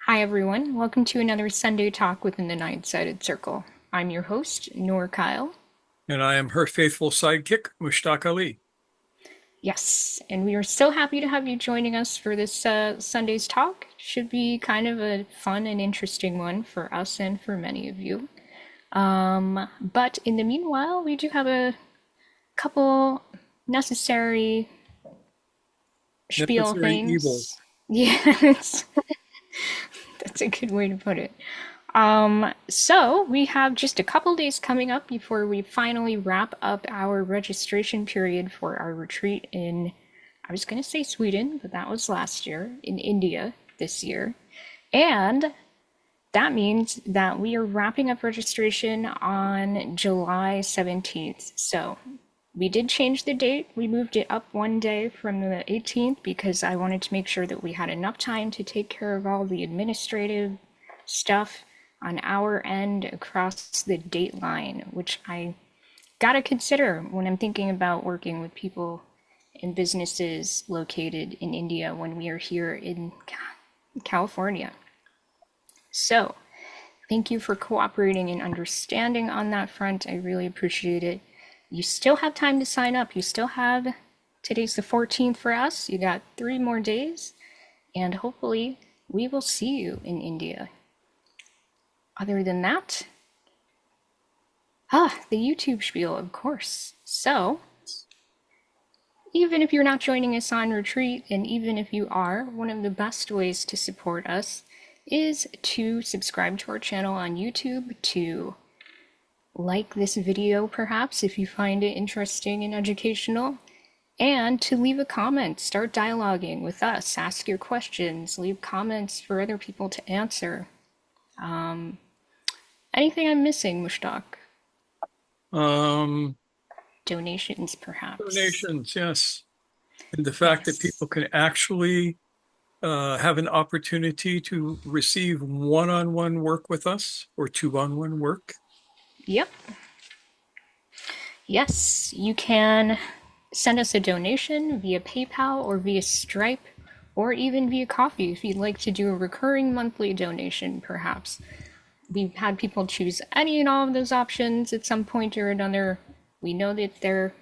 Hi, everyone. Welcome to another Sunday talk within the Nine-Sided Circle. I'm your host, Noor Kyle. And I am her faithful sidekick, Mushtaq Ali. Yes, and we are so happy to have you joining us for this Sunday's talk. Should be kind of a fun and interesting one for us and for many of you. But in the meanwhile, we do have a couple necessary spiel Necessary things. evils. Yes, that's a good way to put it. So we have just a couple days coming up before we finally wrap up our registration period for our retreat in, I was going to say Sweden, but that was last year, in India this year. And that means that we are wrapping up registration on July 17th. So we did change the date. We moved it up one day from the 18th because I wanted to make sure that we had enough time to take care of all the administrative stuff on our end across the date line, which I gotta consider when I'm thinking about working with people and businesses located in India when we are here in California. So, thank you for cooperating and understanding on that front. I really appreciate it. You still have time to sign up. You still have, today's the 14th for us. You got 3 more days, and hopefully, we will see you in India. Other than that, the YouTube spiel, of course. So, even if you're not joining us on retreat, and even if you are, one of the best ways to support us is to subscribe to our channel on YouTube, to like this video perhaps if you find it interesting and educational, and to leave a comment. Start dialoguing with us, ask your questions, leave comments for other people to answer. Anything I'm missing, Mushtaq? Um, Donations, perhaps. Donations, yes. And the fact that Yes. people can actually have an opportunity to receive one-on-one work with us or two-on-one work. Yep. Yes, you can send us a donation via PayPal or via Stripe or even via Coffee if you'd like to do a recurring monthly donation, perhaps. We've had people choose any and all of those options at some point or another. We know that they're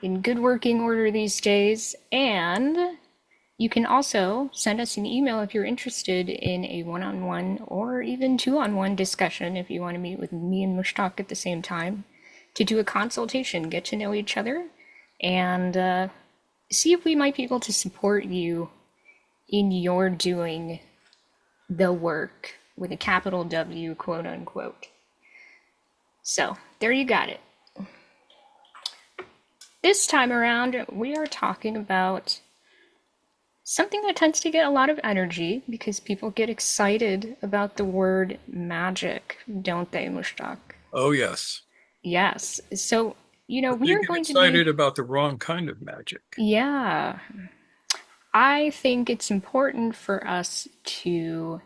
in good working order these days, and you can also send us an email if you're interested in a one on one or even two on one discussion if you want to meet with me and Mushtaq at the same time to do a consultation, get to know each other, and see if we might be able to support you in your doing the work with a capital W, quote unquote. So, there you got it. This time around, we are talking about something that tends to get a lot of energy because people get excited about the word magic, don't they, Mushtaq? Oh, yes. Yes. So, But we they are get going to be, excited about the wrong kind of magic. yeah, I think it's important for us to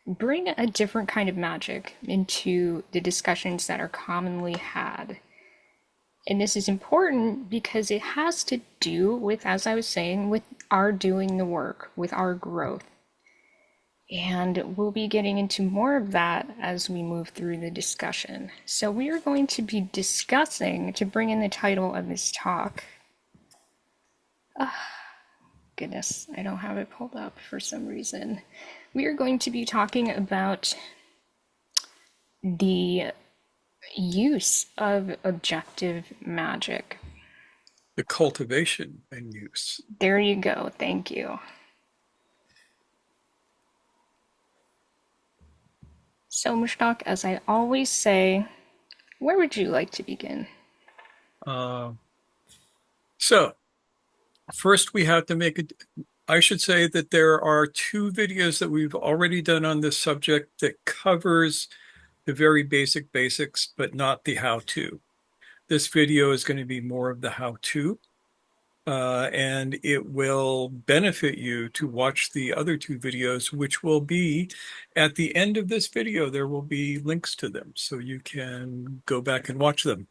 bring a different kind of magic into the discussions that are commonly had. And this is important because it has to do with, as I was saying, with our doing the work, with our growth. And we'll be getting into more of that as we move through the discussion. So, we are going to be discussing, to bring in the title of this talk, goodness, I don't have it pulled up for some reason. We are going to be talking about the use of objective magic. The cultivation and use. There you go, thank you. So, Mushtaq, as I always say, where would you like to begin? Uh, so first we have to make it. I should say that there are two videos that we've already done on this subject that covers the very basic basics, but not the how-to. This video is going to be more of the how-to, and it will benefit you to watch the other two videos, which will be at the end of this video. There will be links to them, so you can go back and watch them.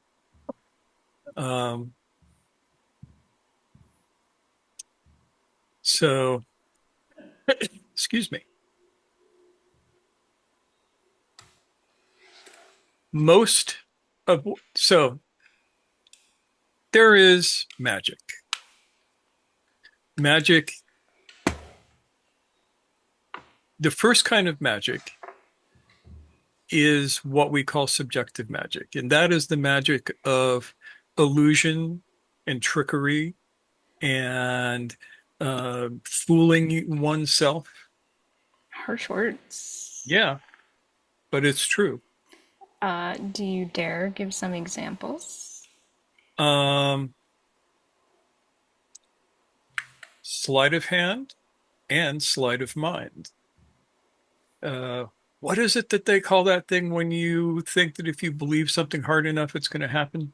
Um, so, excuse me. most of, so there is magic. Magic, the first kind of magic is what we call subjective magic, and that is the magic of illusion and trickery and fooling oneself. Harsh words. Yeah, but it's true. Do you dare give some examples? Um, Sleight of hand and sleight of mind. Uh, what is it that they call that thing when you think that if you believe something hard enough, it's going to happen?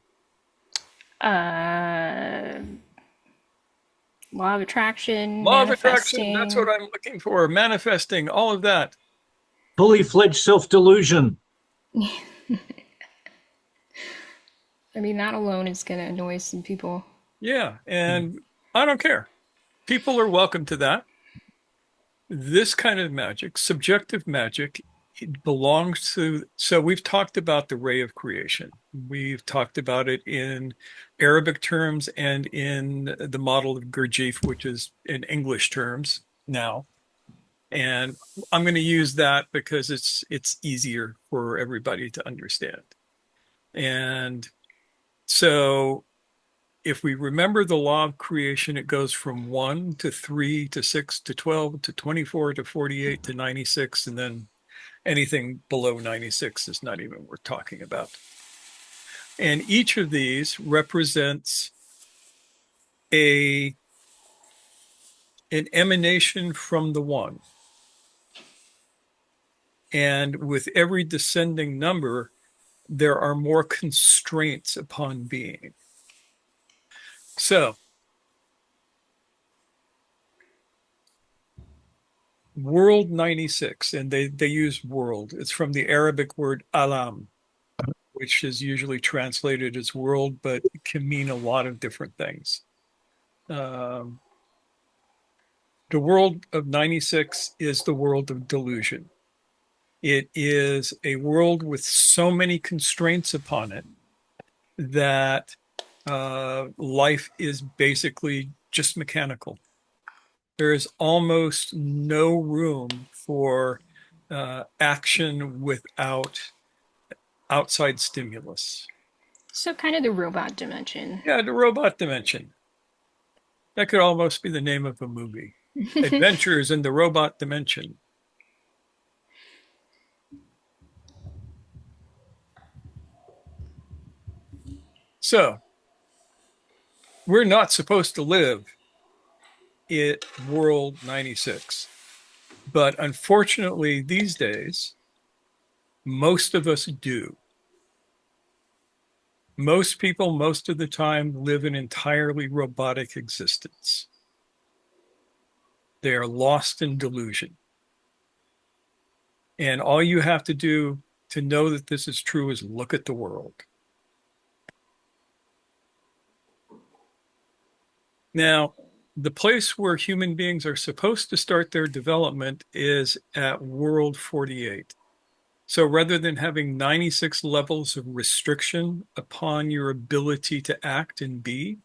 Uh, Law of attraction, Law of attraction, that's what manifesting. I'm looking for. Manifesting, all of that. Fully fledged self delusion. I mean, that alone is going to annoy some people. Yeah, and I don't care. People are welcome to that. This kind of magic, subjective magic, it belongs to, so we've talked about the ray of creation. We've talked about it in Arabic terms and in the model of Gurdjieff, which is in English terms now. And I'm going to use that because it's easier for everybody to understand. And so if we remember the law of creation, it goes from 1 to 3 to 6 to 12 to 24 to 48 to 96, and then anything below 96 is not even worth talking about. And each of these represents a an emanation from the one. And with every descending number, there are more constraints upon being. So, world 96, and they use world. It's from the Arabic word alam, which is usually translated as world, but it can mean a lot of different things. Um, the world of 96 is the world of delusion. It is a world with so many constraints upon it that life is basically just mechanical. There is almost no room for action without outside stimulus. So, kind of the robot dimension. Yeah, the robot dimension. That could almost be the name of a movie. Adventures in the Robot Dimension. So, we're not supposed to live in World 96. But unfortunately, these days, most of us do. Most people, most of the time, live an entirely robotic existence. They are lost in delusion. And all you have to do to know that this is true is look at the world. Now, the place where human beings are supposed to start their development is at world 48. So rather than having 96 levels of restriction upon your ability to act and be,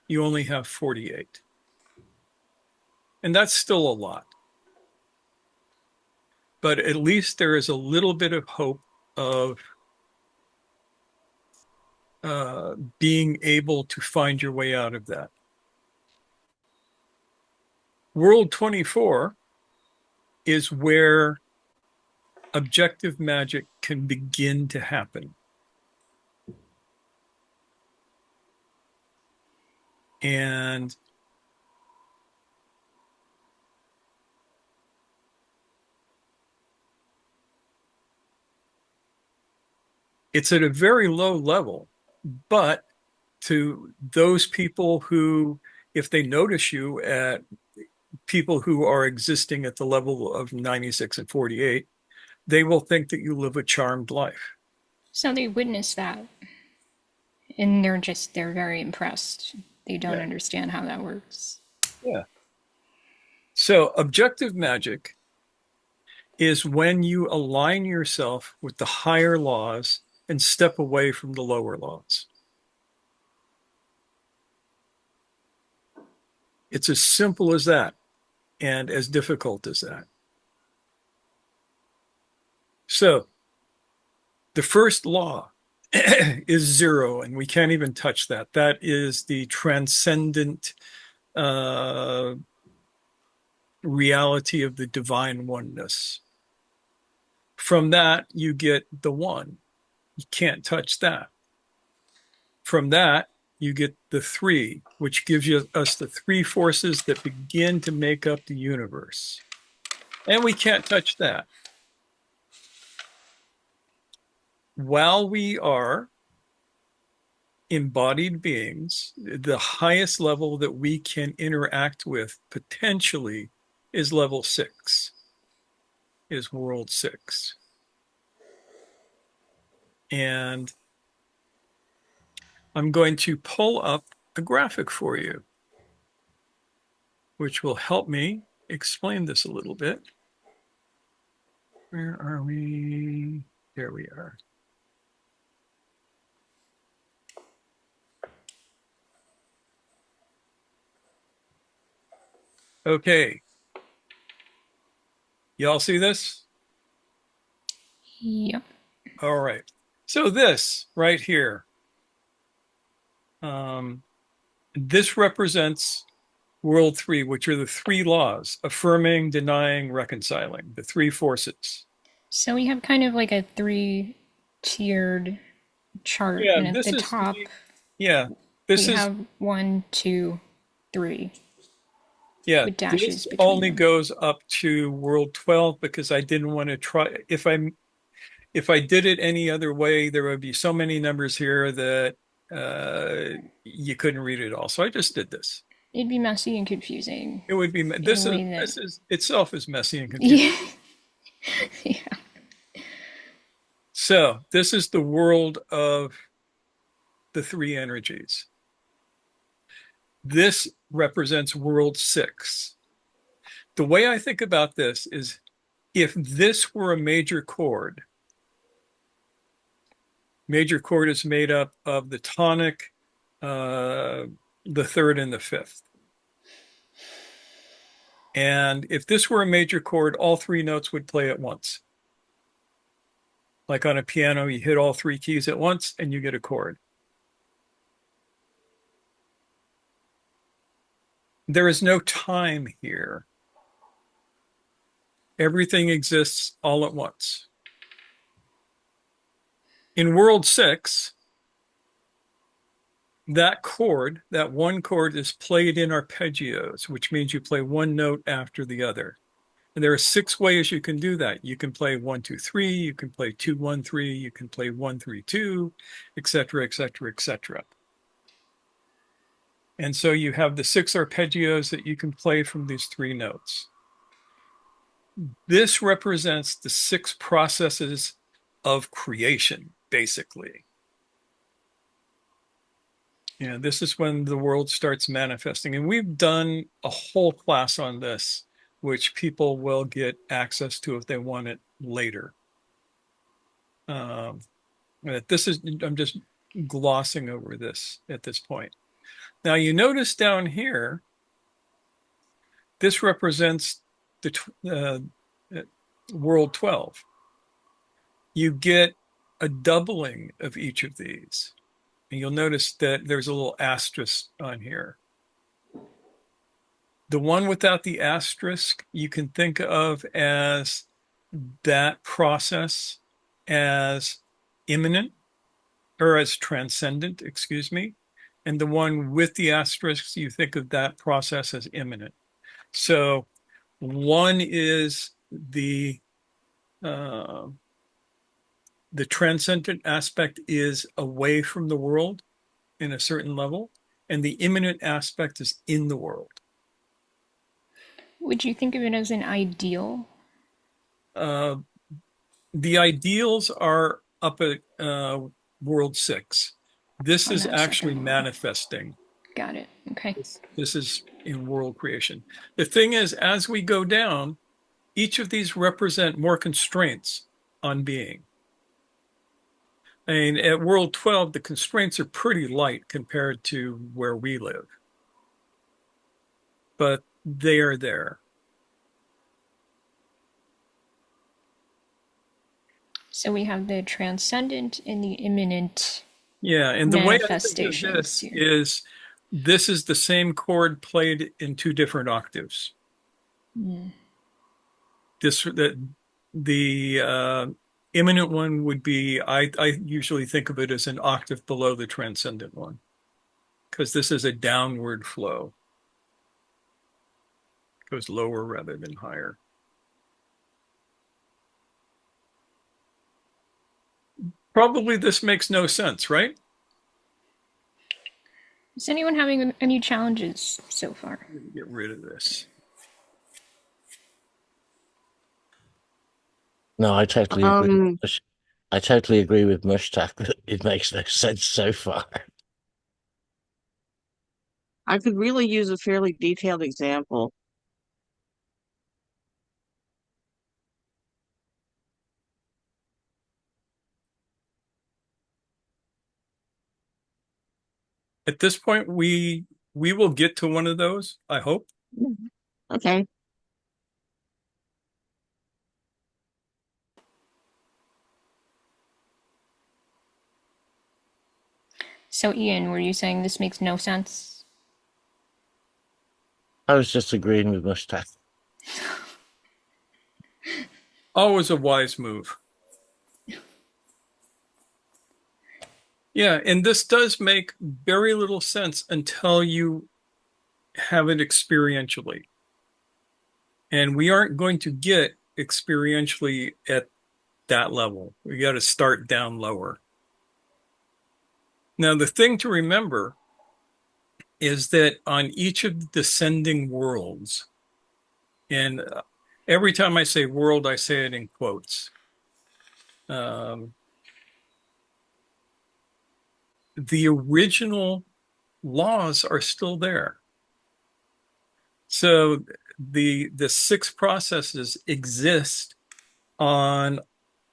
you only have 48. And that's still a lot. But at least there is a little bit of hope of being able to find your way out of that. World 24 is where objective magic can begin to happen. And it's at a very low level, but to those people who, if they notice you at people who are existing at the level of 96 and 48, they will think that you live a charmed life. So, they witness that and they're very impressed. They don't Yeah. understand how that works. Yeah. So objective magic is when you align yourself with the higher laws and step away from the lower laws. It's as simple as that and as difficult as that. So the first law is zero, and we can't even touch that. That is the transcendent reality of the divine oneness. From that, you get the one. You can't touch that. From that, you get the three, which gives us the three forces that begin to make up the universe. And we can't touch that. While we are embodied beings, the highest level that we can interact with potentially is level 6, is world 6. And I'm going to pull up a graphic for you, which will help me explain this a little bit. Where are we? There we are. Okay. Y'all see this? Yep. All right. So this right here, this represents world 3, which are the 3 laws: affirming, denying, reconciling, the 3 forces. So we have kind of like a three-tiered chart, Yeah, and at this the is top yeah, we this is have 1, 2, 3 yeah, with dashes this between only them. goes up to world 12 because I didn't want to try if I did it any other way, there would be so many numbers here that you couldn't read it all. So I just did this. It'd be messy and confusing It would be in a way that this is itself is messy and confusing. yeah, yeah. So this is the world of the 3 energies. This represents world 6. The way I think about this is if this were a major chord is made up of the tonic, uh, the third, and the fifth. And if this were a major chord, all 3 notes would play at once. Like on a piano, you hit all 3 keys at once and you get a chord. There is no time here. Everything exists all at once. In world 6, that chord, that one chord, is played in arpeggios, which means you play one note after the other. And there are 6 ways you can do that. You can play 1, 2, 3, you can play 2, 1, 3, you can play 1, 3, 2, etc., etc., etc. And so you have the 6 arpeggios that you can play from these 3 notes. This represents the 6 processes of creation, basically. Yeah, this is when the world starts manifesting. And we've done a whole class on this, which people will get access to if they want it later. I'm just glossing over this at this point. Now you notice down here, this represents the world 12. You get a doubling of each of these. And you'll notice that there's a little asterisk on here. The one without the asterisk, you can think of as that process as imminent or as transcendent, excuse me. And the one with the asterisks, you think of that process as imminent. So one is uh, the transcendent aspect is away from the world in a certain level, and the imminent aspect is in the world. Would you think of it as an ideal? Uh, the ideals are up at world 6. This On is that actually second level. manifesting. Got it. Okay. This is in world creation. The thing is, as we go down, each of these represent more constraints on being. I mean, at World 12, the constraints are pretty light compared to where we live, but they are there. So we have the transcendent and the imminent Yeah, and the way I think of manifestations this here. is this is the same chord played in two different octaves. Mm. This that the imminent one would be I usually think of it as an octave below the transcendent one because this is a downward flow. It goes lower rather than higher. Probably this makes no sense, right? Is anyone having any challenges so far? Get rid of this. No, I totally agree. Um, I totally agree with Mushtaq that it makes no sense so far. I could really use a fairly detailed example. At this point, we will get to one of those, I hope. Okay. So, Ian, were you saying this makes no sense? I was just agreeing with Mushtaq. Always a wise move. Yeah, and this does make very little sense until you have it experientially. And we aren't going to get experientially at that level. We got to start down lower. Now, the thing to remember is that on each of the descending worlds, and every time I say world, I say it in quotes. The original laws are still there. So the six processes exist on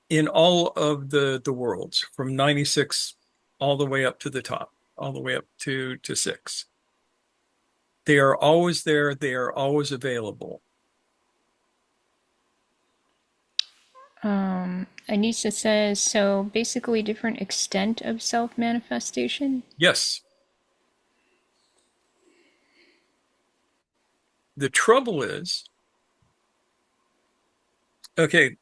in all of the worlds from 96 all the way up to the top, all the way up to six. They are always there, they are always available. Anissa says, so basically different extent of self-manifestation? Yes. The trouble is, okay,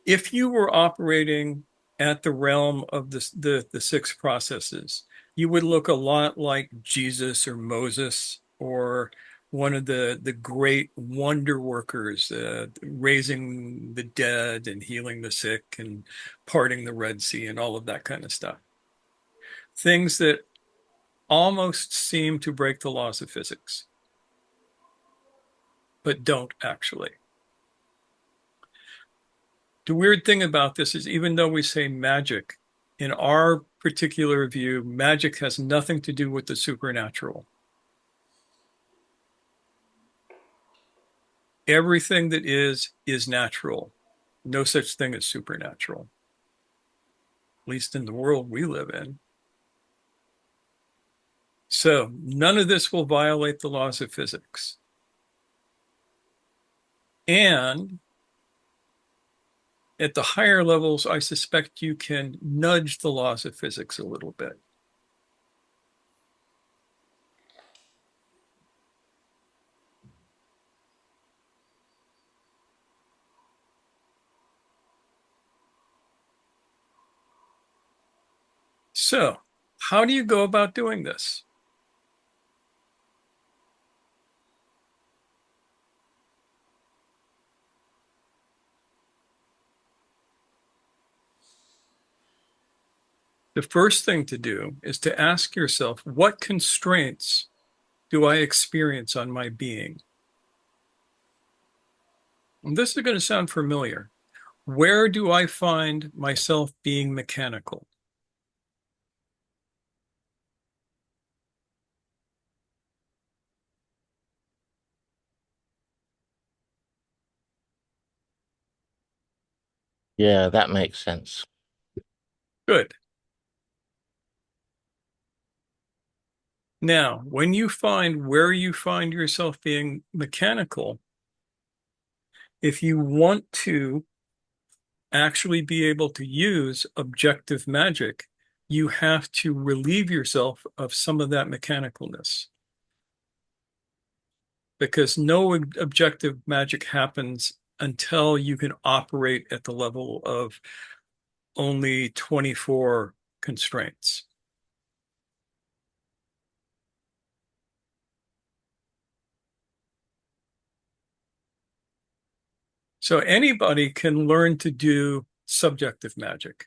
if you were operating at the realm of the six processes, you would look a lot like Jesus or Moses or one of the great wonder workers, raising the dead and healing the sick and parting the Red Sea and all of that kind of stuff. Things that almost seem to break the laws of physics, but don't actually. The weird thing about this is even though we say magic, in our particular view, magic has nothing to do with the supernatural. Everything that is natural. No such thing as supernatural, at least in the world we live in. So none of this will violate the laws of physics. And at the higher levels, I suspect you can nudge the laws of physics a little bit. So, how do you go about doing this? The first thing to do is to ask yourself, what constraints do I experience on my being? And this is going to sound familiar. Where do I find myself being mechanical? Yeah, that makes sense. Good. Now, when you find where you find yourself being mechanical, if you want to actually be able to use objective magic, you have to relieve yourself of some of that mechanicalness. Because no objective magic happens until you can operate at the level of only 24 constraints. So anybody can learn to do subjective magic.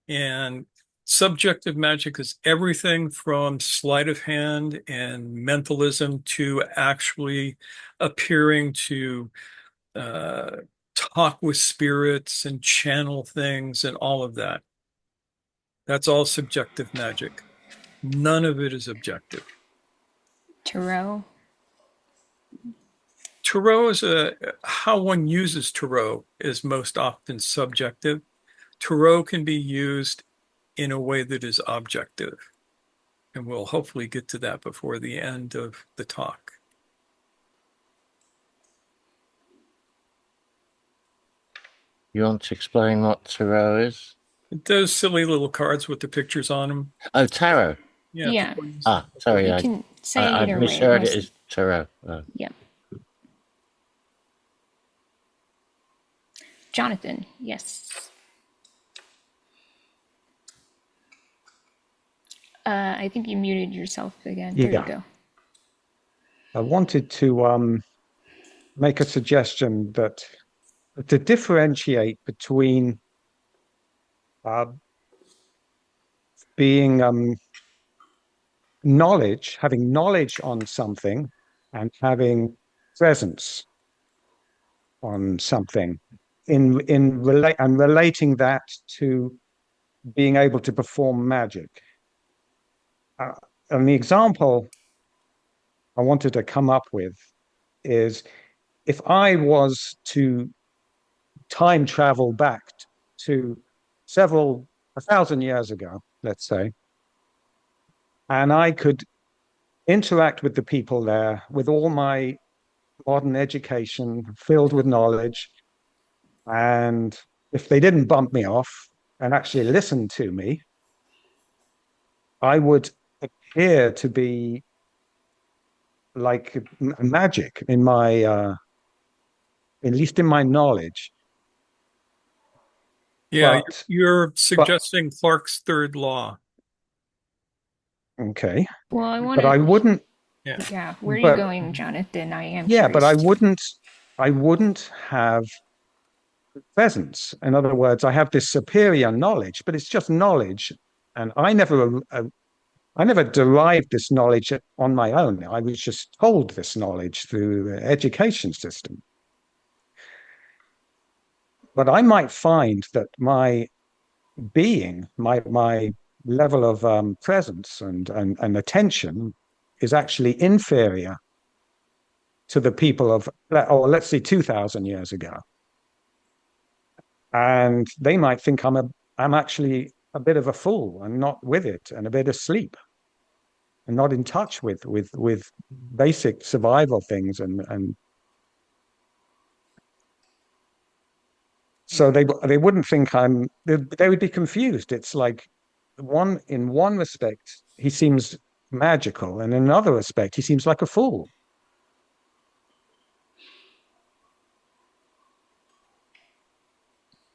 And subjective magic is everything from sleight of hand and mentalism to actually appearing to uh, talk with spirits and channel things and all of that. That's all subjective magic. None of it is objective. Tarot. Tarot is how one uses tarot is most often subjective. Tarot can be used in a way that is objective. And we'll hopefully get to that before the end of the talk. You want to explain what tarot is? Those silly little cards with the pictures on them. Oh, tarot. Yeah. Yeah. Sorry, You can say I either way. misheard it as tarot. Oh. Yep. Jonathan, yes. I think you muted yourself again. There you go. I wanted to make a suggestion that to differentiate between being having knowledge on something, and having presence on something, relating that to being able to perform magic. And the example I wanted to come up with is if I was to time travel back to 1,000 years ago, let's say, and I could interact with the people there with all my modern education filled with knowledge. And if they didn't bump me off and actually listen to me, I would appear to be like magic in my, at least in my knowledge. Yeah, you're suggesting Clarke's third law. Okay. Well, I want But I wouldn't. Yeah, where are you going, Jonathan? I am Yeah, curious. but I wouldn't have presence. In other words, I have this superior knowledge, but it's just knowledge, and I never derived this knowledge on my own. I was just told this knowledge through the education system. But I might find that my being, my level of presence and attention is actually inferior to the people of, or let's say 2,000 years ago. And they might think I'm actually a bit of a fool and not with it and a bit asleep and not in touch with basic survival things, and so they wouldn't think they would be confused. It's like in one respect he seems magical, and in another respect he seems like a fool.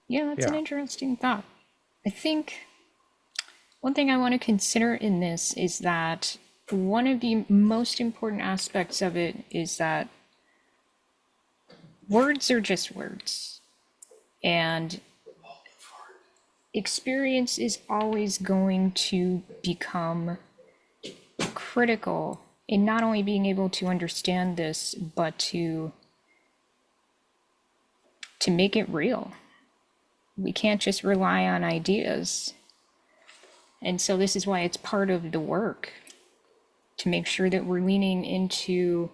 Yeah, that's an interesting thought. I think one thing I want to consider in this is that one of the most important aspects of it is that words are just words. And experience is always going to become critical in not only being able to understand this, but to make it real. We can't just rely on ideas. And so this is why it's part of the work, to make sure that we're leaning into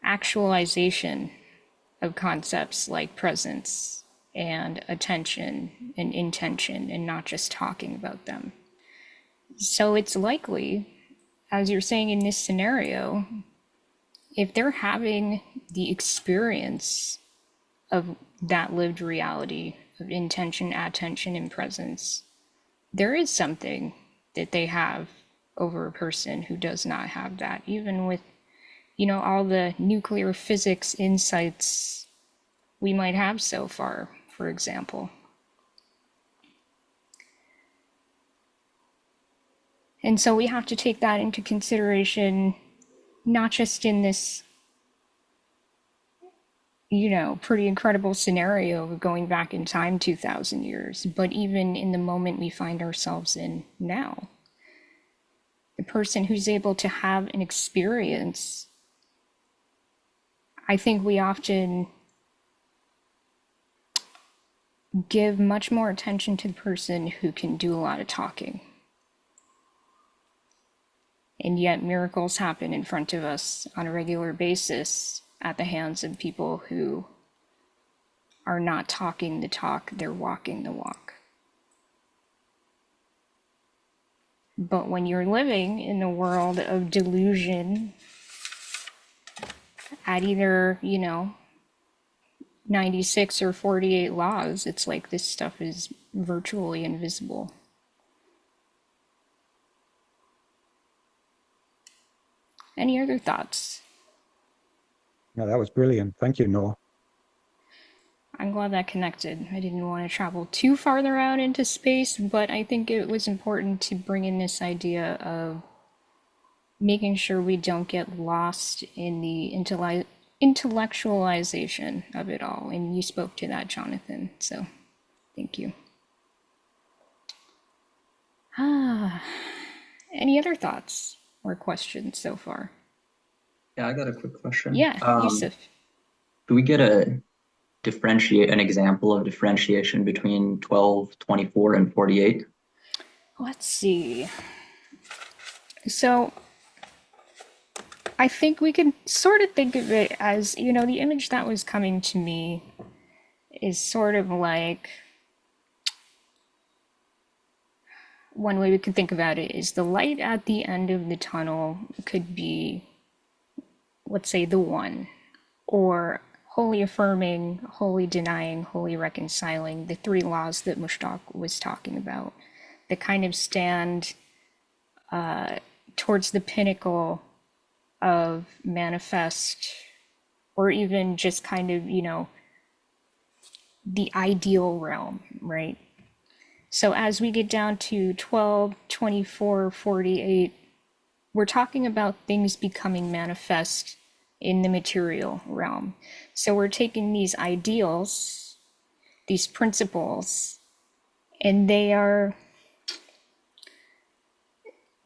actualization of concepts like presence and attention and intention and not just talking about them. So it's likely, as you're saying in this scenario, if they're having the experience of that lived reality of intention, attention, and presence, there is something that they have over a person who does not have that, even with, all the nuclear physics insights we might have so far, for example. And so we have to take that into consideration, not just in this, pretty incredible scenario of going back in time 2,000 years, but even in the moment we find ourselves in now. The person who's able to have an experience, I think we often give much more attention to the person who can do a lot of talking. And yet miracles happen in front of us on a regular basis at the hands of people who are not talking the talk, they're walking the walk. But when you're living in a world of delusion at either, 96 or 48 laws, it's like this stuff is virtually invisible. Any other thoughts? No, that was brilliant. Thank you, Noah. I'm glad that connected. I didn't want to travel too farther out into space, but I think it was important to bring in this idea of making sure we don't get lost in the intellectualization of it all. And you spoke to that, Jonathan, so thank you. Any other thoughts or questions so far? Yeah, I got a quick question. Yeah, Yusuf. Do we get an example of differentiation between 12, 24, and 48? Let's see. So I think we can sort of think of it as, the image that was coming to me is sort of like, one way we could think about it is the light at the end of the tunnel could be, let's say, the one, or wholly affirming, wholly denying, wholly reconciling, the three laws that Mushtaq was talking about, that kind of stand towards the pinnacle of manifest, or even just kind of, the ideal realm, right? So as we get down to 12, 24, 48, we're talking about things becoming manifest in the material realm. So we're taking these ideals, these principles, and they are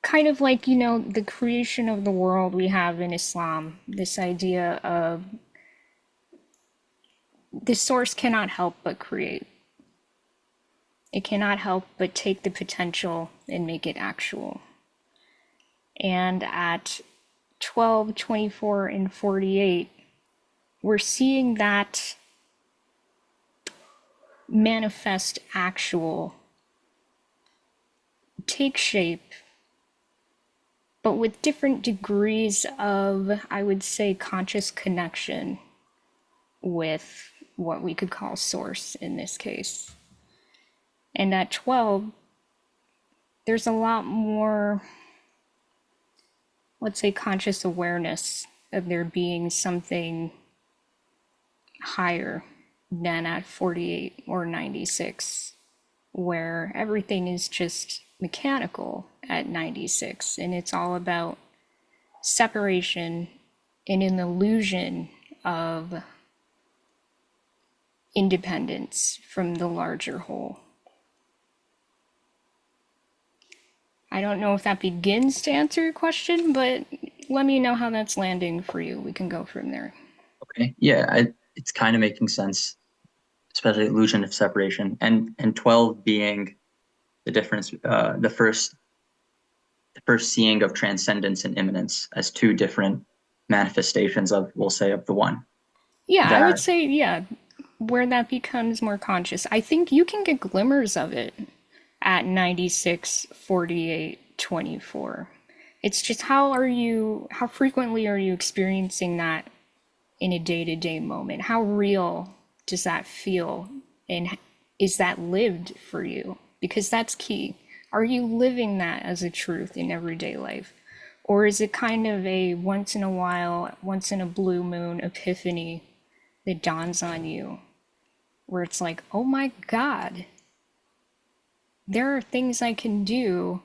kind of like, the creation of the world we have in Islam, this idea of the source cannot help but create. It cannot help but take the potential and make it actual. And at 12, 24, and 48, we're seeing that manifest actual take shape, but with different degrees of, I would say, conscious connection with what we could call source in this case. And at 12, there's a lot more, let's say, conscious awareness of there being something higher than at 48 or 96, where everything is just mechanical at 96, and it's all about separation and an illusion of independence from the larger whole. I don't know if that begins to answer your question, but let me know how that's landing for you. We can go from there. Okay, yeah, it's kind of making sense, especially illusion of separation, and 12 being the difference, the first seeing of transcendence and immanence as two different manifestations of, we'll say, of the one. Yeah, I would that say, yeah, where that becomes more conscious. I think you can get glimmers of it at 96, 48, 24. It's just how frequently are you experiencing that in a day-to-day moment? How real does that feel? And is that lived for you? Because that's key. Are you living that as a truth in everyday life? Or is it kind of a once in a while, once in a blue moon epiphany that dawns on you where it's like, oh my God, there are things I can do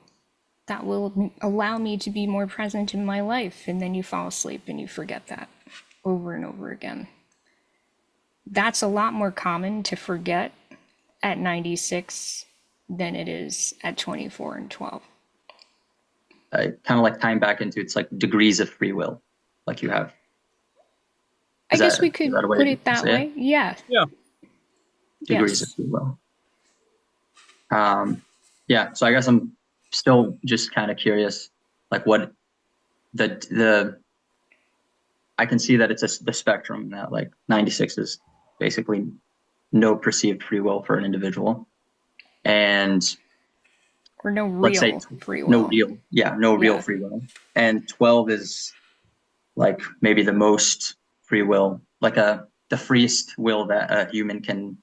that will allow me to be more present in my life. And then you fall asleep and you forget that over and over again. That's a lot more common to forget at 96 than it is at 24 and 12. kind of like tying back into it's like degrees of free will, like you have. I guess we Is that a could way put to it that say it? way. Yeah. Yeah. Degrees of Yes. free will. Yeah. So I guess I'm still just kind of curious, like what the I can see that it's the spectrum that like 96 is basically no perceived free will for an individual, and Or no let's say real free no will. real, yeah, no real Yeah. free will, and 12 is like maybe the most free will, like the freest will that a human can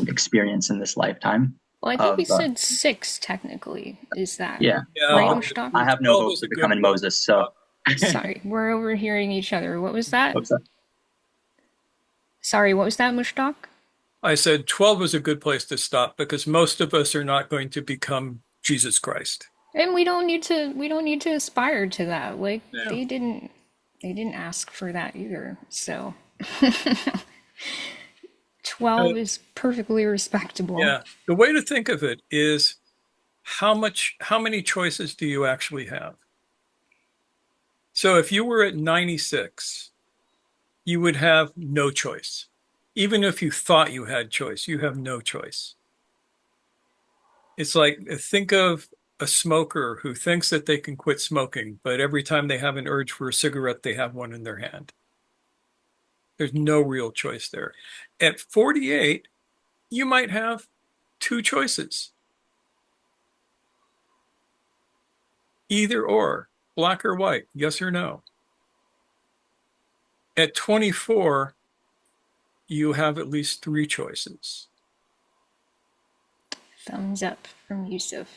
experience in this lifetime. Well, I think we Of said 6 technically. Is that yeah, Yeah, right, well, but Mushtak? I have no 12 hope is for a good becoming place to Moses, so stop. Sorry, we're overhearing each other. What was that? what's that? Sorry, what was that, Mushtak? I said 12 is a good place to stop because most of us are not going to become Jesus Christ. And we don't need to aspire to that. Like Yeah. they didn't ask for that either. So Uh, 12 is perfectly respectable. yeah. The way to think of it is how many choices do you actually have? So if you were at 96, you would have no choice. Even if you thought you had choice, you have no choice. It's like think of a smoker who thinks that they can quit smoking, but every time they have an urge for a cigarette, they have one in their hand. There's no real choice there. At 48, you might have two choices, either or, black or white, yes or no. At 24, you have at least three choices. Thumbs up from Yusuf.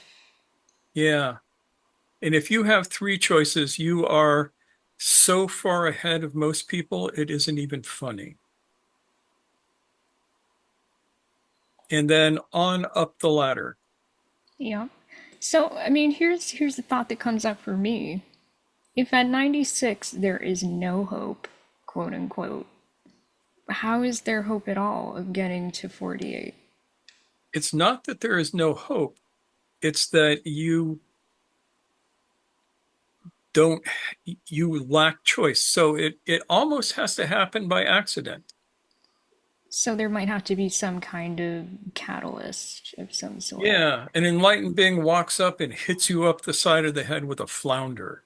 Yeah. And if you have three choices, you are so far ahead of most people, it isn't even funny. And then on up the ladder. Yeah. So, I mean, here's the thought that comes up for me. If at 96 there is no hope, quote unquote, how is there hope at all of getting to 48? It's not that there is no hope, it's that don't you lack choice. So it almost has to happen by accident. So there might have to be some kind of catalyst of some sort. Yeah, an enlightened being walks up and hits you up the side of the head with a flounder.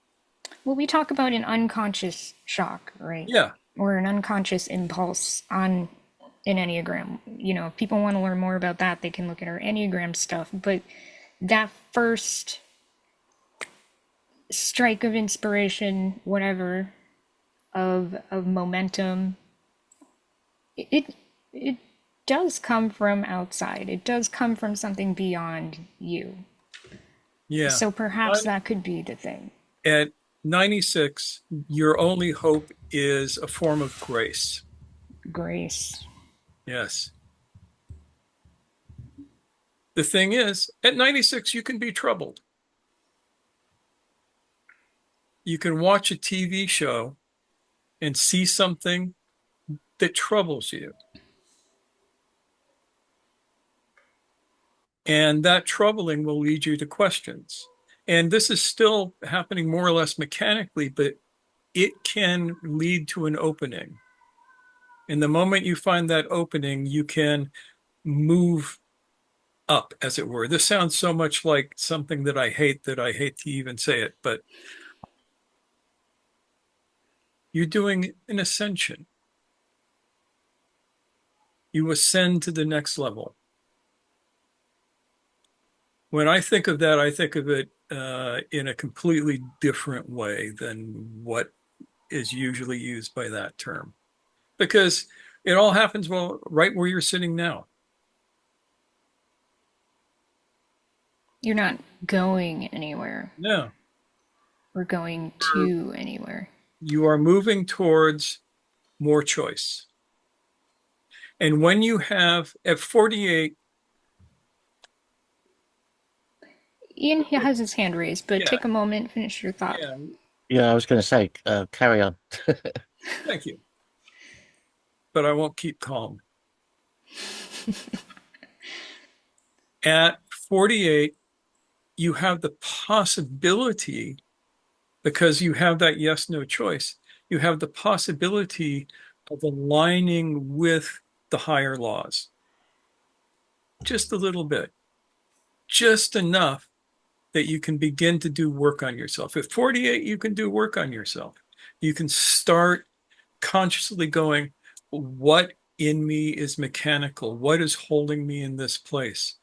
Well, we talk about an unconscious shock, right? Yeah, Or an unconscious impulse on an Enneagram. You know, if people want to learn more about that, they can look at our Enneagram stuff. But that first strike of inspiration, whatever, of momentum, it does come from outside. It does come from something beyond you. yeah. So perhaps that could be the thing. At 96, your only hope is a form of grace. Grace. Yes. The thing is, at 96, you can be troubled. You can watch a TV show and see something that troubles you. And that troubling will lead you to questions. And this is still happening more or less mechanically, but it can lead to an opening. And the moment you find that opening, you can move up, as it were. This sounds so much like something that I hate to even say it, but you're doing an ascension. You ascend to the next level. When I think of that, I think of it in a completely different way than what is usually used by that term, because it all happens right where you're sitting now. You're not going anywhere. No, Or going to anywhere. you are moving towards more choice. And when you have at 48, Ian has his hand raised, but yeah, take a moment, finish your thought. yeah, Yeah, I was going to say, carry on. thank you. But I won't keep calm. At 48, you have the possibility, because you have that yes, no choice, you have the possibility of aligning with the higher laws. Just a little bit, just enough that you can begin to do work on yourself. At 48, you can do work on yourself. You can start consciously going, what in me is mechanical? What is holding me in this place?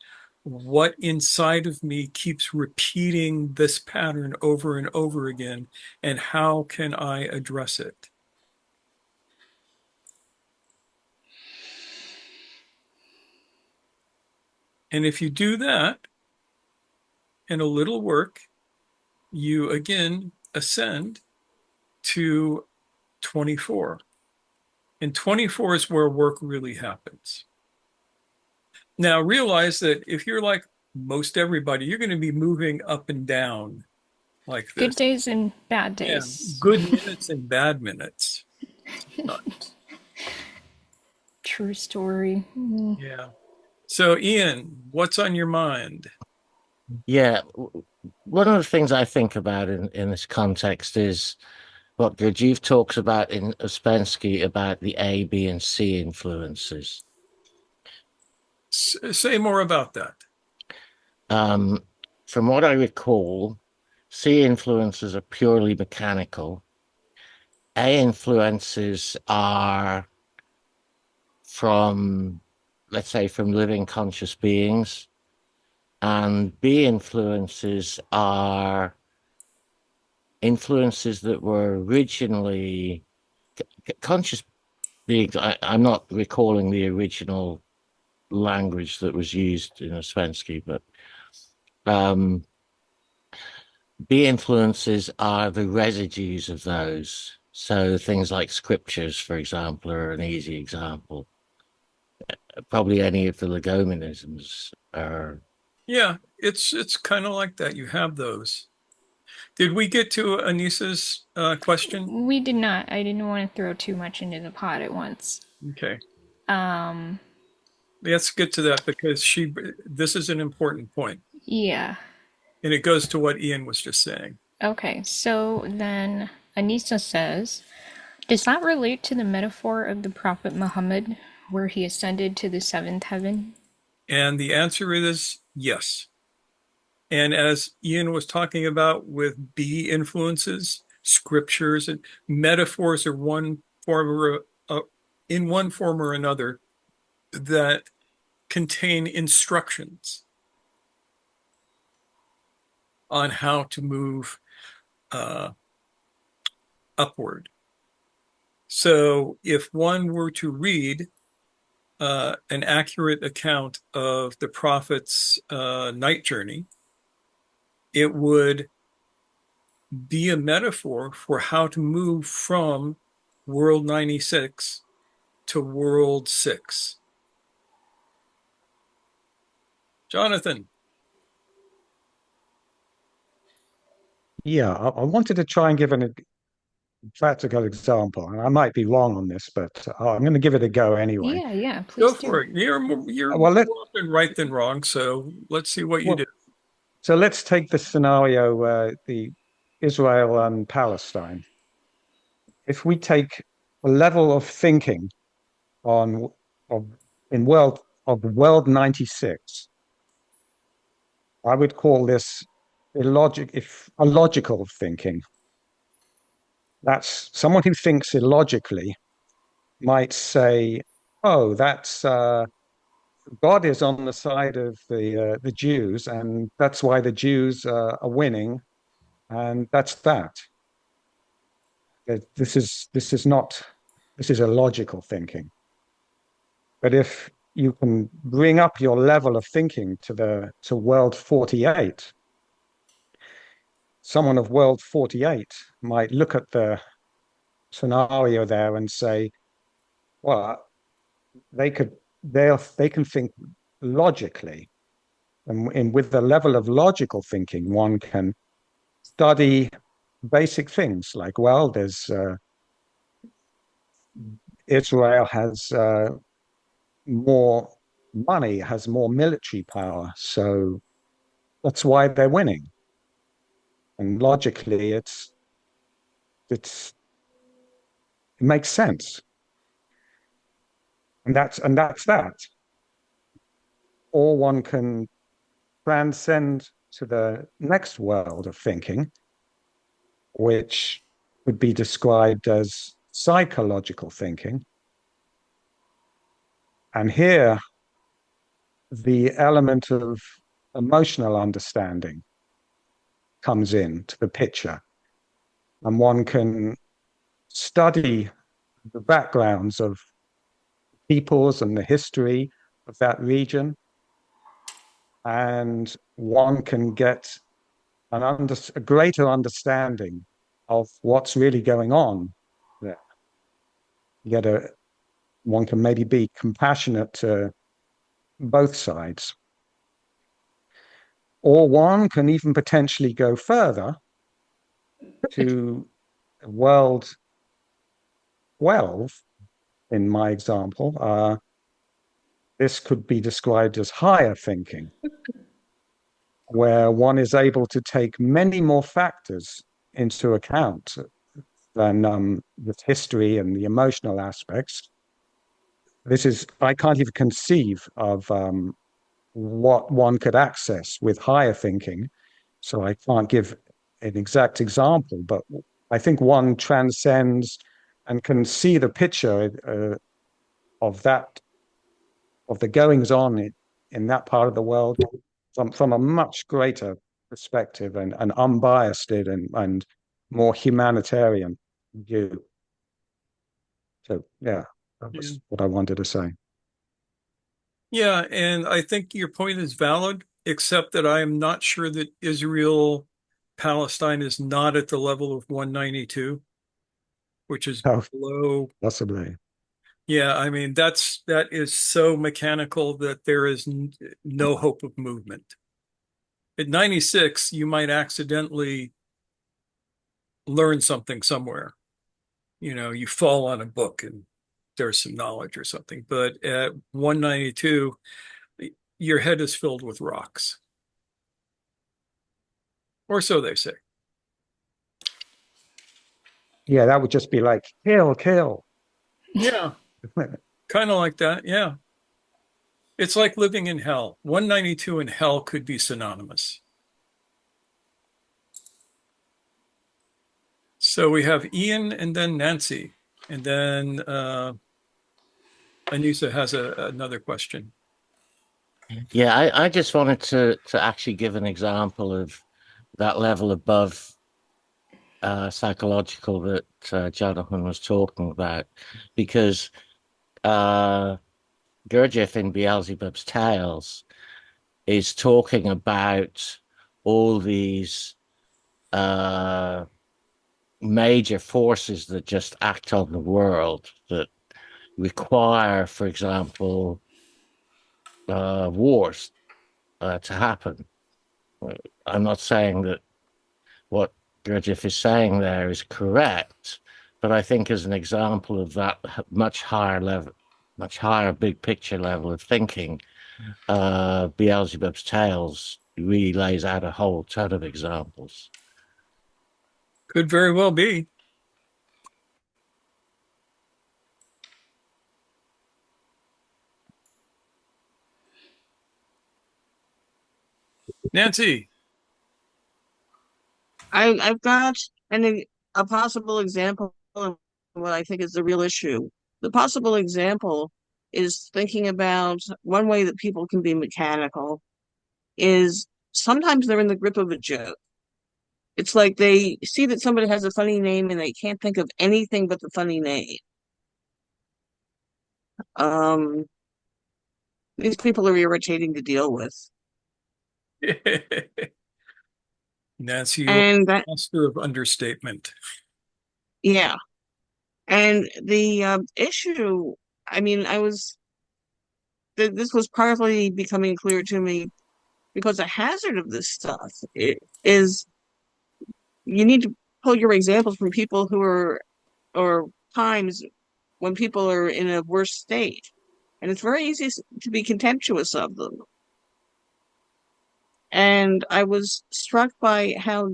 What inside of me keeps repeating this pattern over and over again? And how can I address it? And if you do that and a little work, you again ascend to 24. And 24 is where work really happens. Now, realize that if you're like most everybody, you're going to be moving up and down like this. Good days and bad Yeah, days. good minutes and bad minutes. True story. Yeah. So, Ian, what's on your mind? Yeah, one of the things I think about in this context is what Gurdjieff talks about in Ouspensky about the A, B, and C influences. Say more about that. From what I recall, C influences are purely mechanical. A influences are from, let's say, from living conscious beings. And B influences are influences that were originally conscious beings. I'm not recalling the original language that was used in Ouspensky, but B influences are the residues of those. So things like scriptures, for example, are an easy example. Probably any of the legomenisms are. Yeah, it's kind of like that. You have those. Did we get to Anissa's question? We did not. I didn't want to throw too much into the pot at once. Okay. Let's get to that because this is an important point. Yeah. And it goes to what Ian was just saying. Okay, so then Anissa says, does that relate to the metaphor of the Prophet Muhammad, where he ascended to the seventh heaven? And the answer is yes. And as Ian was talking about with B influences, scriptures and metaphors are in one form or another that contain instructions on how to move upward. So if one were to read an accurate account of the prophet's night journey, it would be a metaphor for how to move from world 96 to world 6. Jonathan. Yeah, I wanted to try and give a practical example, and I might be wrong on this, but I'm going to give it a go anyway. Yeah, Go please for do. it. You're Well, more often right than wrong, so let's see what you do. So let's take the scenario, the Israel and Palestine. If we take a level of thinking on of in world 96, I would call this a logical thinking. That's someone who thinks illogically might say oh, that's God is on the side of the Jews, and that's why the Jews are winning, and that's that. This is not this is illogical thinking. But if you can bring up your level of thinking to world 48, someone of world 48 might look at the scenario there and say, well, they could they can think logically. And with the level of logical thinking, one can study basic things like, well, there's Israel has more money, has more military power, so that's why they're winning. And logically, it's it makes sense, and that's that. Or one can transcend to the next world of thinking, which would be described as psychological thinking. And here, the element of emotional understanding comes into the picture, and one can study the backgrounds of peoples and the history of that region, and one can get a greater understanding of what's really going on there. You get a One can maybe be compassionate to both sides, or one can even potentially go further to world 12. In my example, this could be described as higher thinking, where one is able to take many more factors into account than the history and the emotional aspects. I can't even conceive of what one could access with higher thinking, so I can't give an exact example, but I think one transcends and can see the picture of that, of the goings on in that part of the world from a much greater perspective and unbiased and more humanitarian view. So yeah, that Yeah. was what I wanted to say. Yeah, and I think your point is valid, except that I am not sure that Israel Palestine is not at the level of 192, which is Oh, below. possibly. Yeah, I mean that is so mechanical that there is no hope of movement. At 96, you might accidentally learn something somewhere. You fall on a book and there's some knowledge or something. But at 192, your head is filled with rocks, or so they say. Yeah, that would just be like kill, kill. Yeah, kind of like that. Yeah. It's like living in hell. 192 and hell could be synonymous. So we have Ian and then Nancy, and then Anissa has another question. Yeah, I just wanted to actually give an example of that level above psychological that Jonathan was talking about, because uh, Gurdjieff in Beelzebub's Tales is talking about all these uh, major forces that just act on the world that require, for example, wars to happen. I'm not saying that what Gurdjieff is saying there is correct, but I think as an example of that much higher level, much higher big picture level of thinking, Beelzebub's Tales really lays out a whole ton of examples. Could very well be. Nancy, I've got a possible example of what I think is the real issue. The possible example is thinking about one way that people can be mechanical is sometimes they're in the grip of a joke. It's like they see that somebody has a funny name and they can't think of anything but the funny name. Um, these people are irritating to deal with. Nancy, you're And a that, master of understatement. yeah. And the issue, I mean, this was partly becoming clear to me because the hazard of this stuff is you need to pull your examples from people who are, or times when people are in a worse state. And it's very easy to be contemptuous of them. And I was struck by how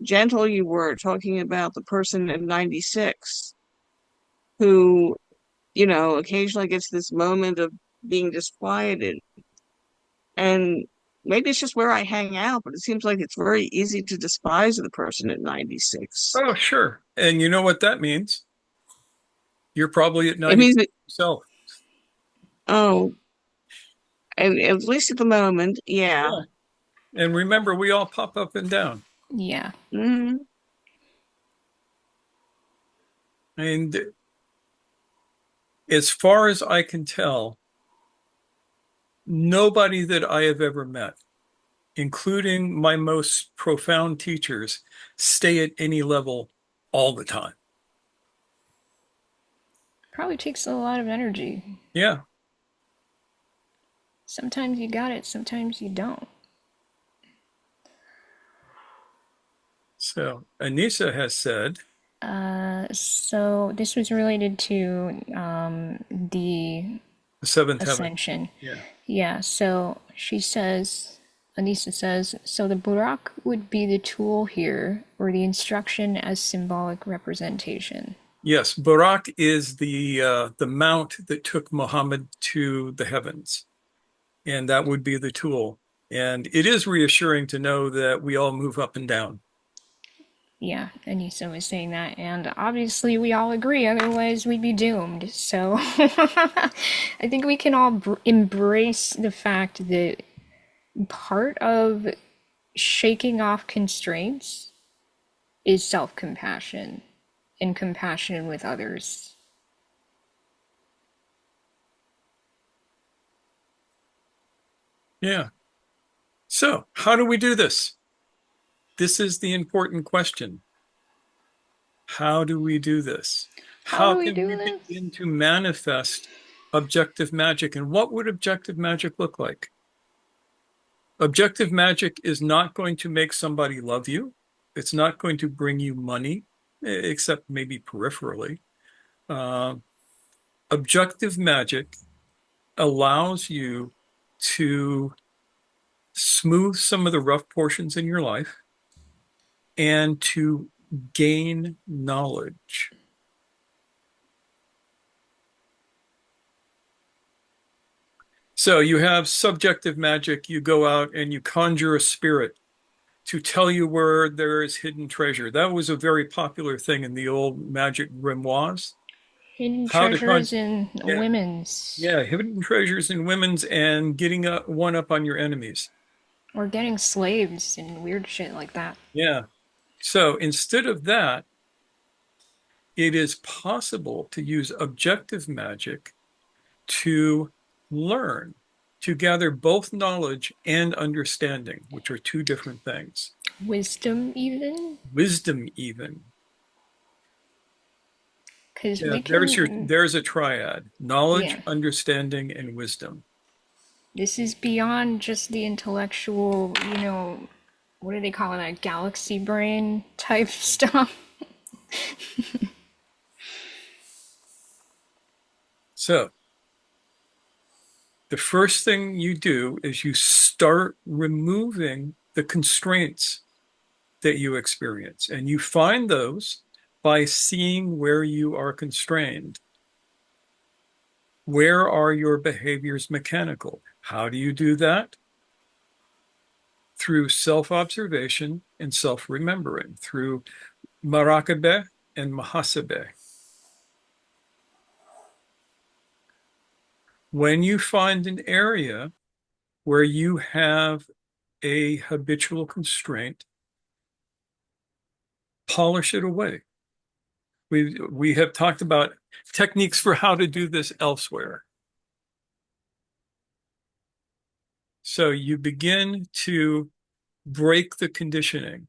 gentle you were talking about the person in 96 who, occasionally gets this moment of being disquieted. And maybe it's just where I hang out, but it seems like it's very easy to despise the person at 96. Oh, sure. And you know what that means? You're probably at It 90 means that, yourself. oh, and at least at the moment, yeah. Yeah. And remember, we all pop up and down. Yeah. Mhm. And as far as I can tell, nobody that I have ever met, including my most profound teachers, stay at any level all the time. Probably takes a lot of energy. Yeah. Sometimes you got it, sometimes you don't. So Anissa has said, So this was related to the the seventh heaven. ascension. Yeah. Yeah, so she says, Anissa says, so the Burak would be the tool here, or the instruction as symbolic representation. Yes, Barak is the mount that took Muhammad to the heavens, and that would be the tool. And it is reassuring to know that we all move up and down. Yeah, Anissa was saying that, and obviously we all agree, otherwise we'd be doomed. So I think we can all embrace the fact that part of shaking off constraints is self compassion and compassion with others. Yeah. So, how do we do this? This is the important question. How do we do this? How How do we can do we this? begin to manifest objective magic? And what would objective magic look like? Objective magic is not going to make somebody love you. It's not going to bring you money, except maybe peripherally. Uh, Objective magic allows you to smooth some of the rough portions in your life and to gain knowledge. So you have subjective magic. You go out and you conjure a spirit to tell you where there is hidden treasure. That was a very popular thing in the old magic grimoires. Hidden How to treasures con in Yeah, women's, yeah, hidden treasures in women's and getting one up on your enemies. or getting slaves and weird shit like that. Yeah. So instead of that, it is possible to use objective magic to learn, to gather both knowledge and understanding, which are two different things. Wisdom, even? Wisdom, even. Because Yeah, we can, there's a triad: knowledge, yeah. understanding, and wisdom. This is beyond just the intellectual, what do they call it, like galaxy brain type stuff. So the first thing you do is you start removing the constraints that you experience, and you find those by seeing where you are constrained. Where are your behaviors mechanical? How do you do that? Through self-observation and self-remembering, through marakabe and muhasebe. When you find an area where you have a habitual constraint, polish it away. We have talked about techniques for how to do this elsewhere. So you begin to break the conditioning.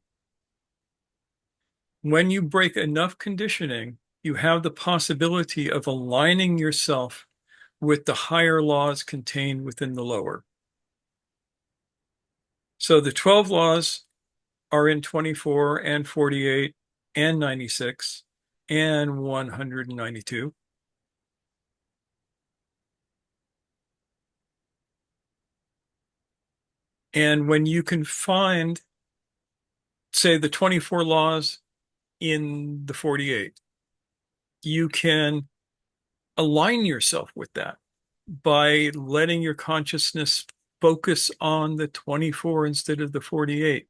When you break enough conditioning, you have the possibility of aligning yourself with the higher laws contained within the lower. So the 12 laws are in 24 and 48 and 96 and 192. And when you can find, say, the 24 laws in the 48, you can align yourself with that by letting your consciousness focus on the 24 instead of the 48,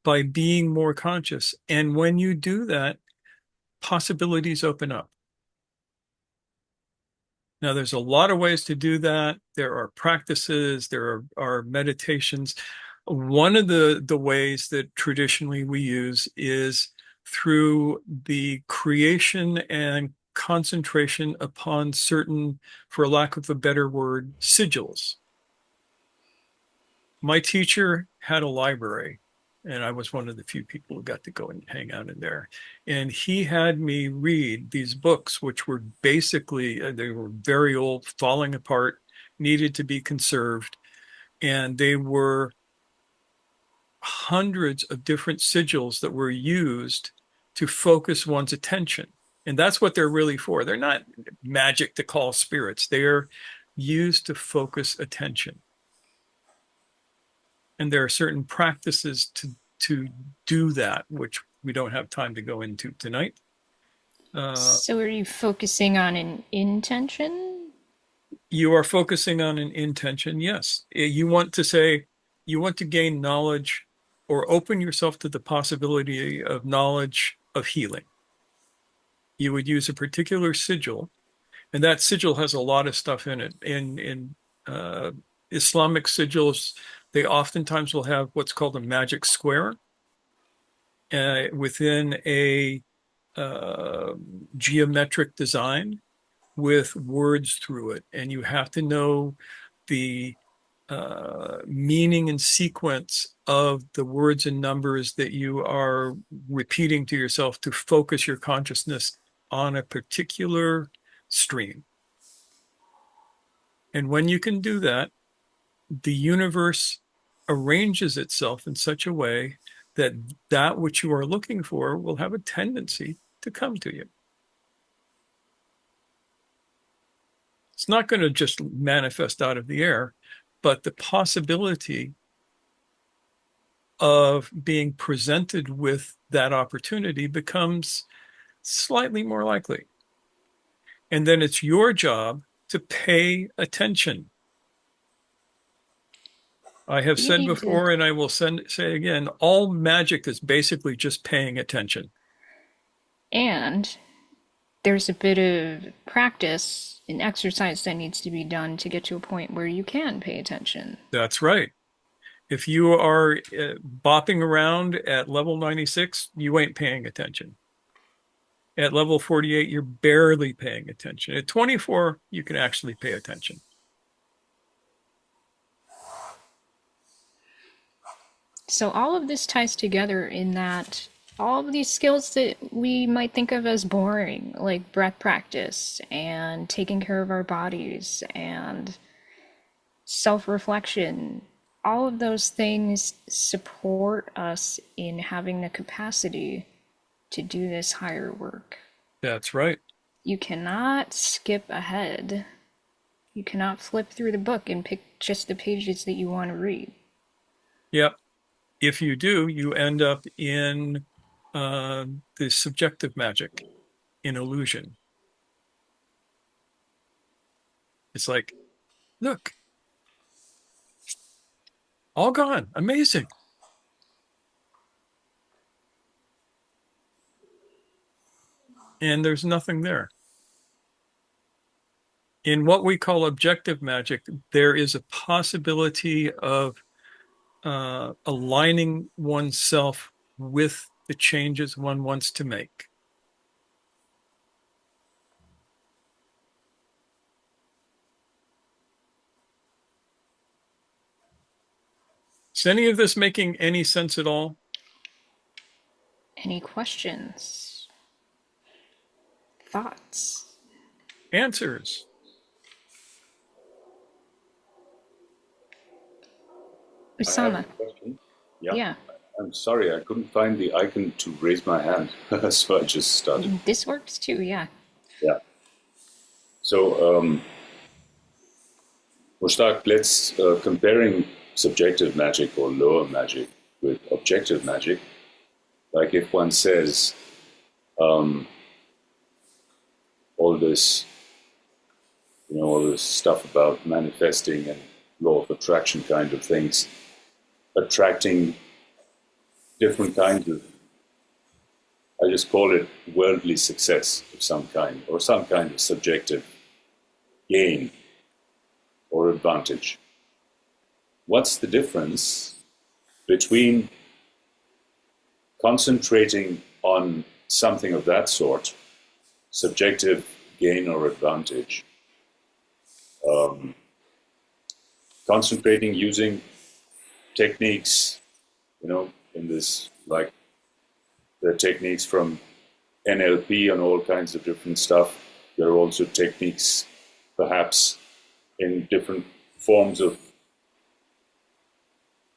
by being more conscious. And when you do that, possibilities open up. Now, there's a lot of ways to do that. There are practices, there are meditations. One of the ways that traditionally we use is through the creation and concentration upon certain, for lack of a better word, sigils. My teacher had a library, and I was one of the few people who got to go and hang out in there. And he had me read these books, which were basically, they were very old, falling apart, needed to be conserved. And they were hundreds of different sigils that were used to focus one's attention. And that's what they're really for. They're not magic to call spirits. They're used to focus attention. And there are certain practices to do that, which we don't have time to go into tonight. So are you focusing on an intention? You are focusing on an intention, yes. You want to say, you want to gain knowledge or open yourself to the possibility of knowledge of healing. You would use a particular sigil, and that sigil has a lot of stuff in it. In Islamic sigils, they oftentimes will have what's called a magic square within a geometric design with words through it. And you have to know the meaning and sequence of the words and numbers that you are repeating to yourself to focus your consciousness on a particular stream. And when you can do that, the universe arranges itself in such a way that that which you are looking for will have a tendency to come to you. It's not going to just manifest out of the air, but the possibility of being presented with that opportunity becomes slightly more likely. And then it's your job to pay attention. I have You said need to, before, and I will say again, all magic is basically just paying attention. and there's a bit of practice and exercise that needs to be done to get to a point where you can pay attention. That's right. If you are bopping around at level 96, you ain't paying attention. At level 48, you're barely paying attention. At 24, you can actually pay attention. So all of this ties together in that all of these skills that we might think of as boring, like breath practice and taking care of our bodies and self-reflection, all of those things support us in having the capacity to do this higher work. That's right. You cannot skip ahead. You cannot flip through the book and pick just the pages that you want to read. Yep. If you do, you end up in the subjective magic, in illusion. It's like, look, all gone. Amazing. And there's nothing there. In what we call objective magic, there is a possibility of aligning oneself with the changes one wants to make. Is any of this making any sense at all? Any questions? Thoughts? Answers? I have Usama. a question. Yeah, Yeah. I'm sorry, I couldn't find the icon to raise my hand, so I just started. This works too, yeah. Yeah. So, Mushtaq, let's comparing subjective magic or lower magic with objective magic. Like if one says all this, all this stuff about manifesting and law of attraction kind of things, attracting different kinds of, I just call it worldly success of some kind, or some kind of subjective gain or advantage. What's the difference between concentrating on something of that sort, subjective gain or advantage, concentrating using techniques, in this, like the techniques from NLP and all kinds of different stuff. There are also techniques, perhaps, in different forms of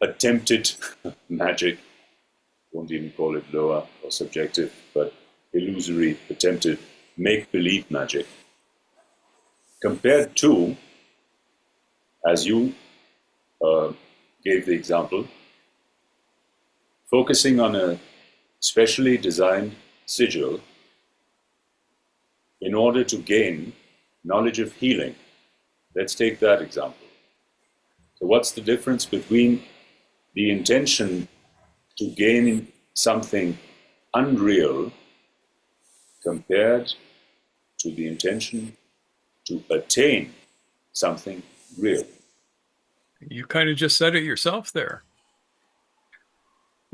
attempted magic. Won't even call it lower or subjective, but illusory, attempted make-believe magic. Compared to, as you gave the example, focusing on a specially designed sigil in order to gain knowledge of healing. Let's take that example. So what's the difference between the intention to gain something unreal compared to the intention to attain something real? You kind of just said it yourself there.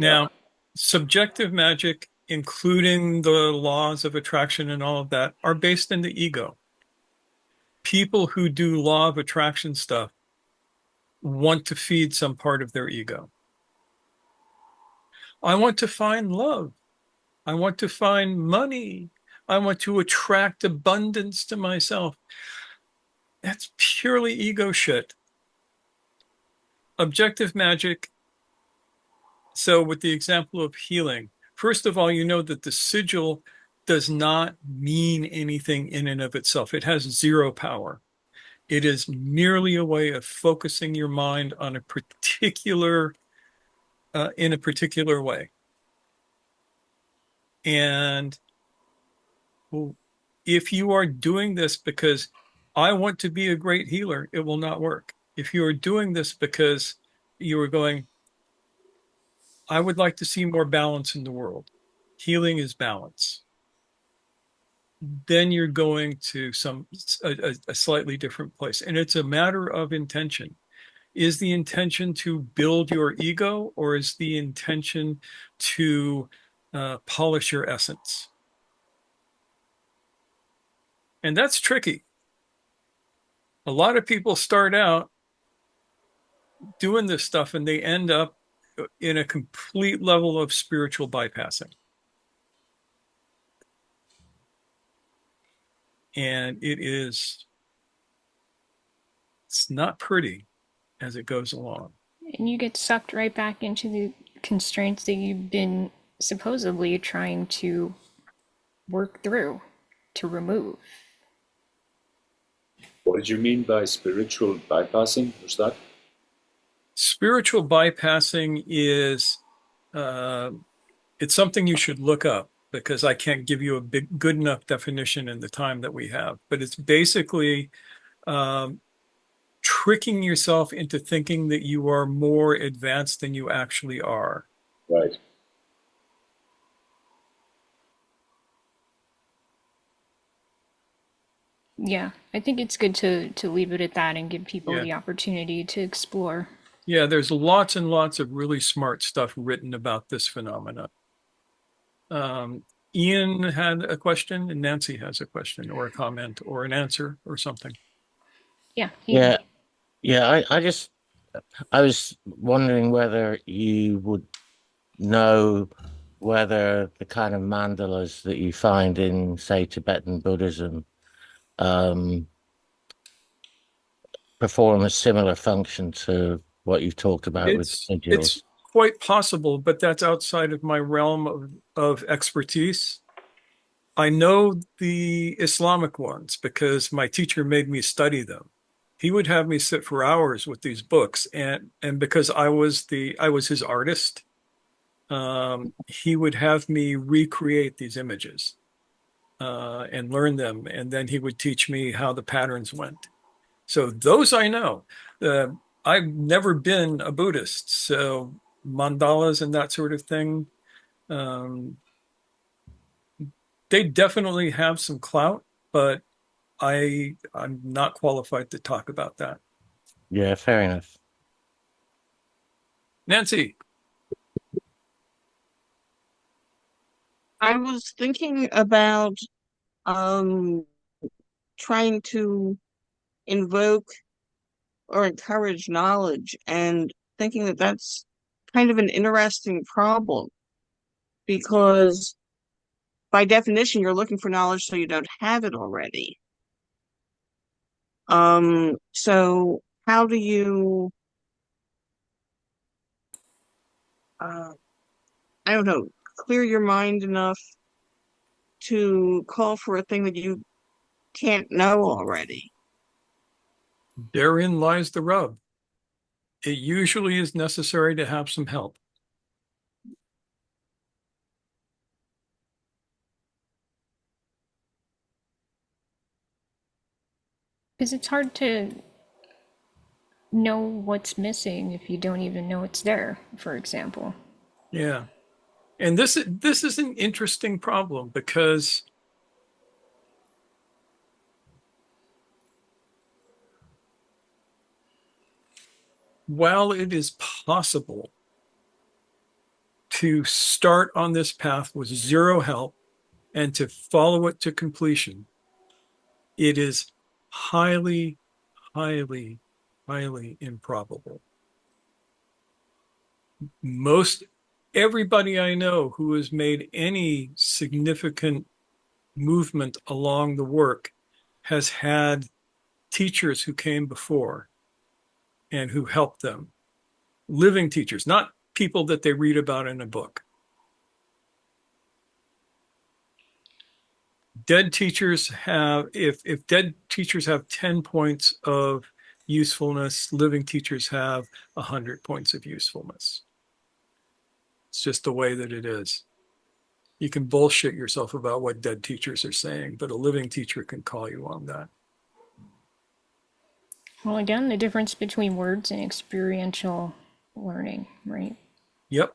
Now, subjective magic, including the laws of attraction and all of that, are based in the ego. People who do law of attraction stuff want to feed some part of their ego. I want to find love. I want to find money. I want to attract abundance to myself. That's purely ego shit. Objective magic. So with the example of healing, first of all, you know that the sigil does not mean anything in and of itself. It has zero power. It is merely a way of focusing your mind on a particular, in a particular way. And if you are doing this because I want to be a great healer, it will not work. If you are doing this because you are going, I would like to see more balance in the world. Healing is balance. Then you're going to a slightly different place. And it's a matter of intention. Is the intention to build your ego, or is the intention to polish your essence? And that's tricky. A lot of people start out doing this stuff and they end up in a complete level of spiritual bypassing. And it's not pretty as it goes along. And you get sucked right back into the constraints that you've been supposedly trying to work through, to remove. What did you mean by spiritual bypassing? What's that? Spiritual bypassing is it's something you should look up, because I can't give you a good enough definition in the time that we have. But it's basically tricking yourself into thinking that you are more advanced than you actually are. Right. Yeah, I think it's good to leave it at that and give people Yeah. the opportunity to explore. Yeah, there's lots and lots of really smart stuff written about this phenomenon. Ian had a question, and Nancy has a question or a comment or an answer or something. Yeah, Yeah, yeah. I was wondering whether you would know whether the kind of mandalas that you find in, say, Tibetan Buddhism, um, perform a similar function to what you've talked about with It's sigils. quite possible, but that's outside of my realm of expertise. I know the Islamic ones because my teacher made me study them. He would have me sit for hours with these books, and because I was his artist, he would have me recreate these images and learn them, and then he would teach me how the patterns went. So those I know. Uh, I've never been a Buddhist, so mandalas and that sort of thing, um, they definitely have some clout, but I'm not qualified to talk about that. Yeah, fair enough. Nancy, I was thinking about um trying to invoke or encourage knowledge and thinking that that's kind of an interesting problem because by definition you're looking for knowledge so you don't have it already. So how do you uh I don't know, clear your mind enough to call for a thing that you can't know already? therein lies the rub. It usually is necessary to have some help. because it's hard to know what's missing if you don't even know it's there, for example. Yeah. And this is an interesting problem because while it is possible to start on this path with zero help and to follow it to completion, it is highly, highly, highly improbable. Most everybody I know who has made any significant movement along the work has had teachers who came before and who helped them. Living teachers, not people that they read about in a book. Dead teachers have, if dead teachers have 10 points of usefulness, living teachers have 100 points of usefulness. It's just the way that it is. You can bullshit yourself about what dead teachers are saying, but a living teacher can call you on that. Well, again, the difference between words and experiential learning, right? Yep.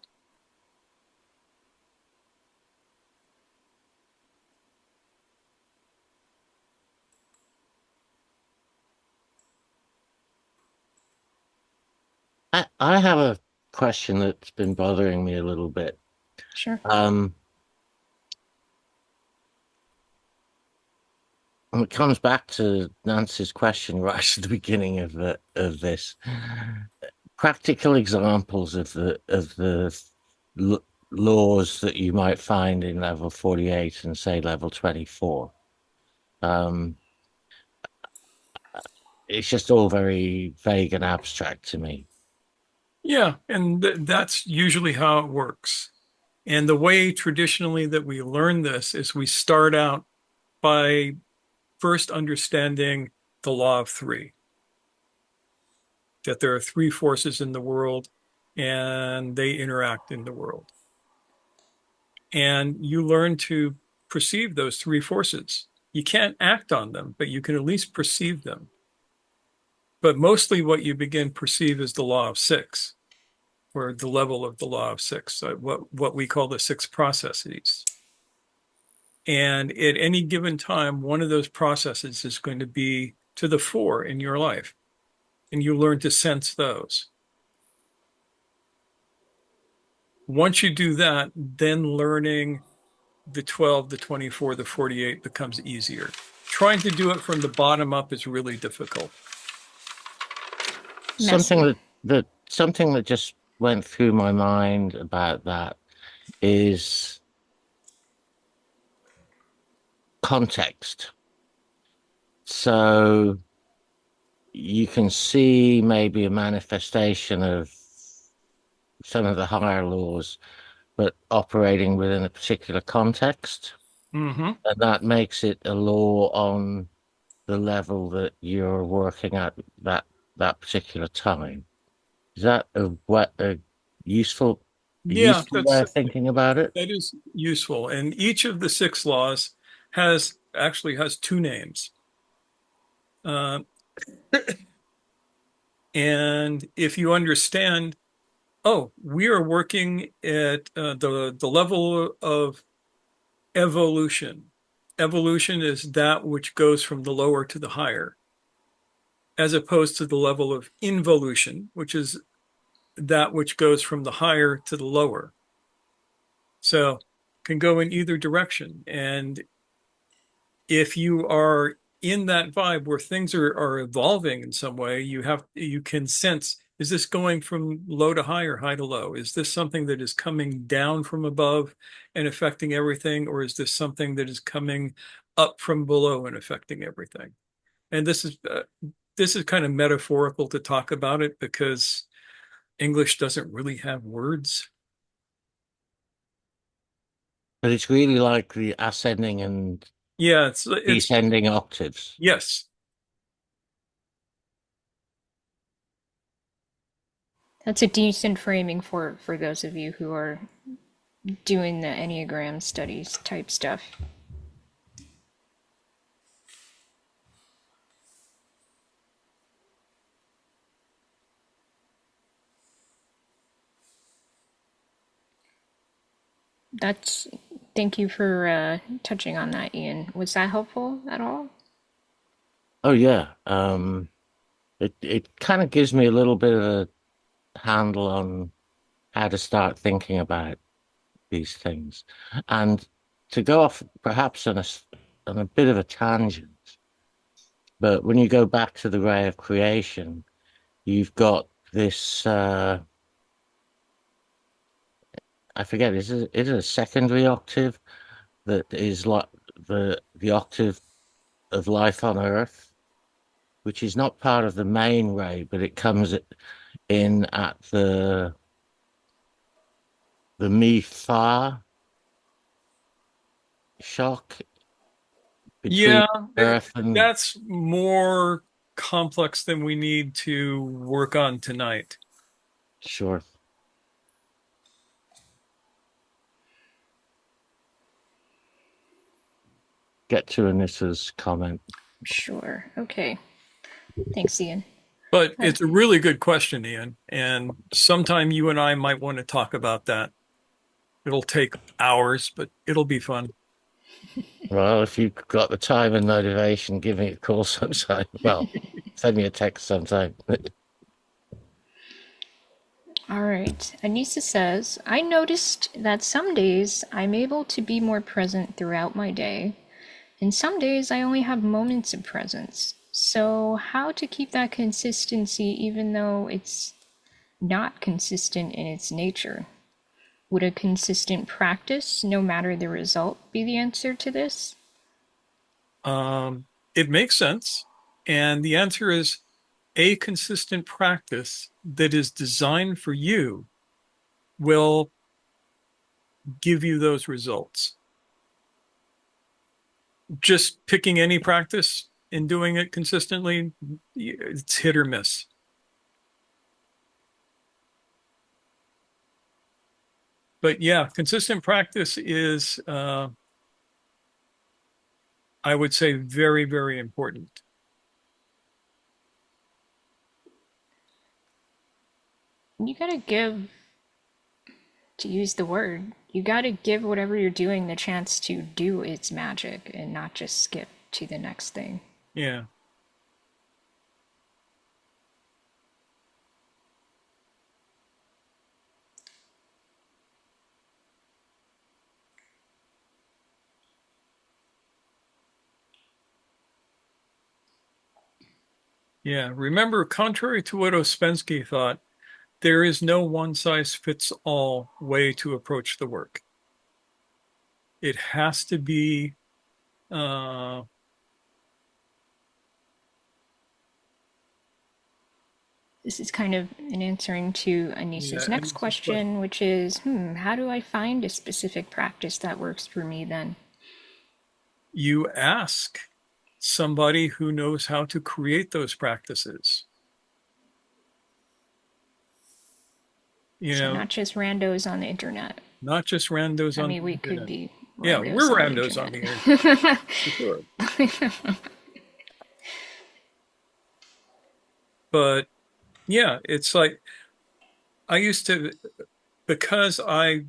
I have a question that's been bothering me a little bit. Sure. And it comes back to Nancy's question right at the beginning of this. Practical examples of the laws that you might find in level 48 and say level 24. Um, it's just all very vague and abstract to me. Yeah, and that's usually how it works. And the way traditionally that we learn this is we start out by first understanding the law of three, that there are three forces in the world and they interact in the world. And you learn to perceive those three forces. You can't act on them, but you can at least perceive them. But mostly what you begin perceive is the law of six, or the level of the law of six, what we call the six processes. And at any given time, one of those processes is going to be to the fore in your life. And you learn to sense those. Once you do that, then learning the 12, the 24, the 48 becomes easier. Trying to do it from the bottom up is really difficult. Messy. Something that just went through my mind about that is context. So you can see maybe a manifestation of some of the higher laws, but operating within a particular context. Mm-hmm. And that makes it a law on the level that you're working at that particular time. Is that a useful Yeah, way of thinking about it? that is useful. And each of the 6 laws has 2 names. Uh, and if you understand, oh, we are working at the level of evolution. Evolution is that which goes from the lower to the higher, as opposed to the level of involution, which is that which goes from the higher to the lower. So can go in either direction. And if you are in that vibe where things are evolving in some way, you can sense, is this going from low to high or high to low? Is this something that is coming down from above and affecting everything, or is this something that is coming up from below and affecting everything? And this is kind of metaphorical to talk about it because English doesn't really have words. But it's really like the ascending and Yeah, it's descending octaves. yes. That's a decent framing for those of you who are doing the Enneagram studies type stuff. That's Thank you for touching on that, Ian. Was that helpful at all? Oh yeah. It kind of gives me a little bit of a handle on how to start thinking about these things. And to go off perhaps on a bit of a tangent, but when you go back to the ray of creation, you've got this I forget, is it a secondary octave that is like the octave of life on Earth, which is not part of the main ray, but it comes in at the mi fa shock between Yeah, Earth and that's more complex than we need to work on tonight. sure. Get to Anissa's comment. Sure. Okay. Thanks, Ian. But it's a really good question, Ian. And sometime you and I might want to talk about that. It'll take hours, but it'll be fun. Well, if you've got the time and motivation, give me a call sometime. Well, send me a text sometime. All right. Anissa says, I noticed that some days I'm able to be more present throughout my day, and some days I only have moments of presence. So, how to keep that consistency even though it's not consistent in its nature? Would a consistent practice, no matter the result, be the answer to this? It makes sense. And the answer is a consistent practice that is designed for you will give you those results. Just picking any practice and doing it consistently, it's hit or miss. But yeah, consistent practice is, I would say, very, very important. You gotta give, to use the word, You gotta give whatever you're doing the chance to do its magic and not just skip to the next thing. Yeah. Yeah. Remember, contrary to what Ouspensky thought, there is no one size fits all way to approach the work. It has to be This is kind of an answering to Anissa's yeah, next question, which is, how do I find a specific practice that works for me then? you ask somebody who knows how to create those practices. You So know, not just randos on the internet. not just randos I on mean, the we could internet. be Yeah, randos we're on the randos on the internet. internet. For sure. But yeah, it's like I used to, because I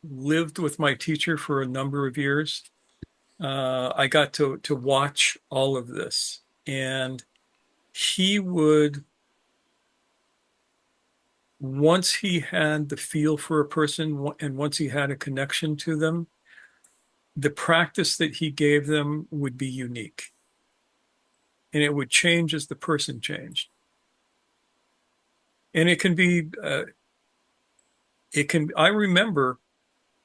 lived with my teacher for a number of years, I got to watch all of this. And he would, once he had the feel for a person and once he had a connection to them, the practice that he gave them would be unique. And it would change as the person changed. And it can be, I remember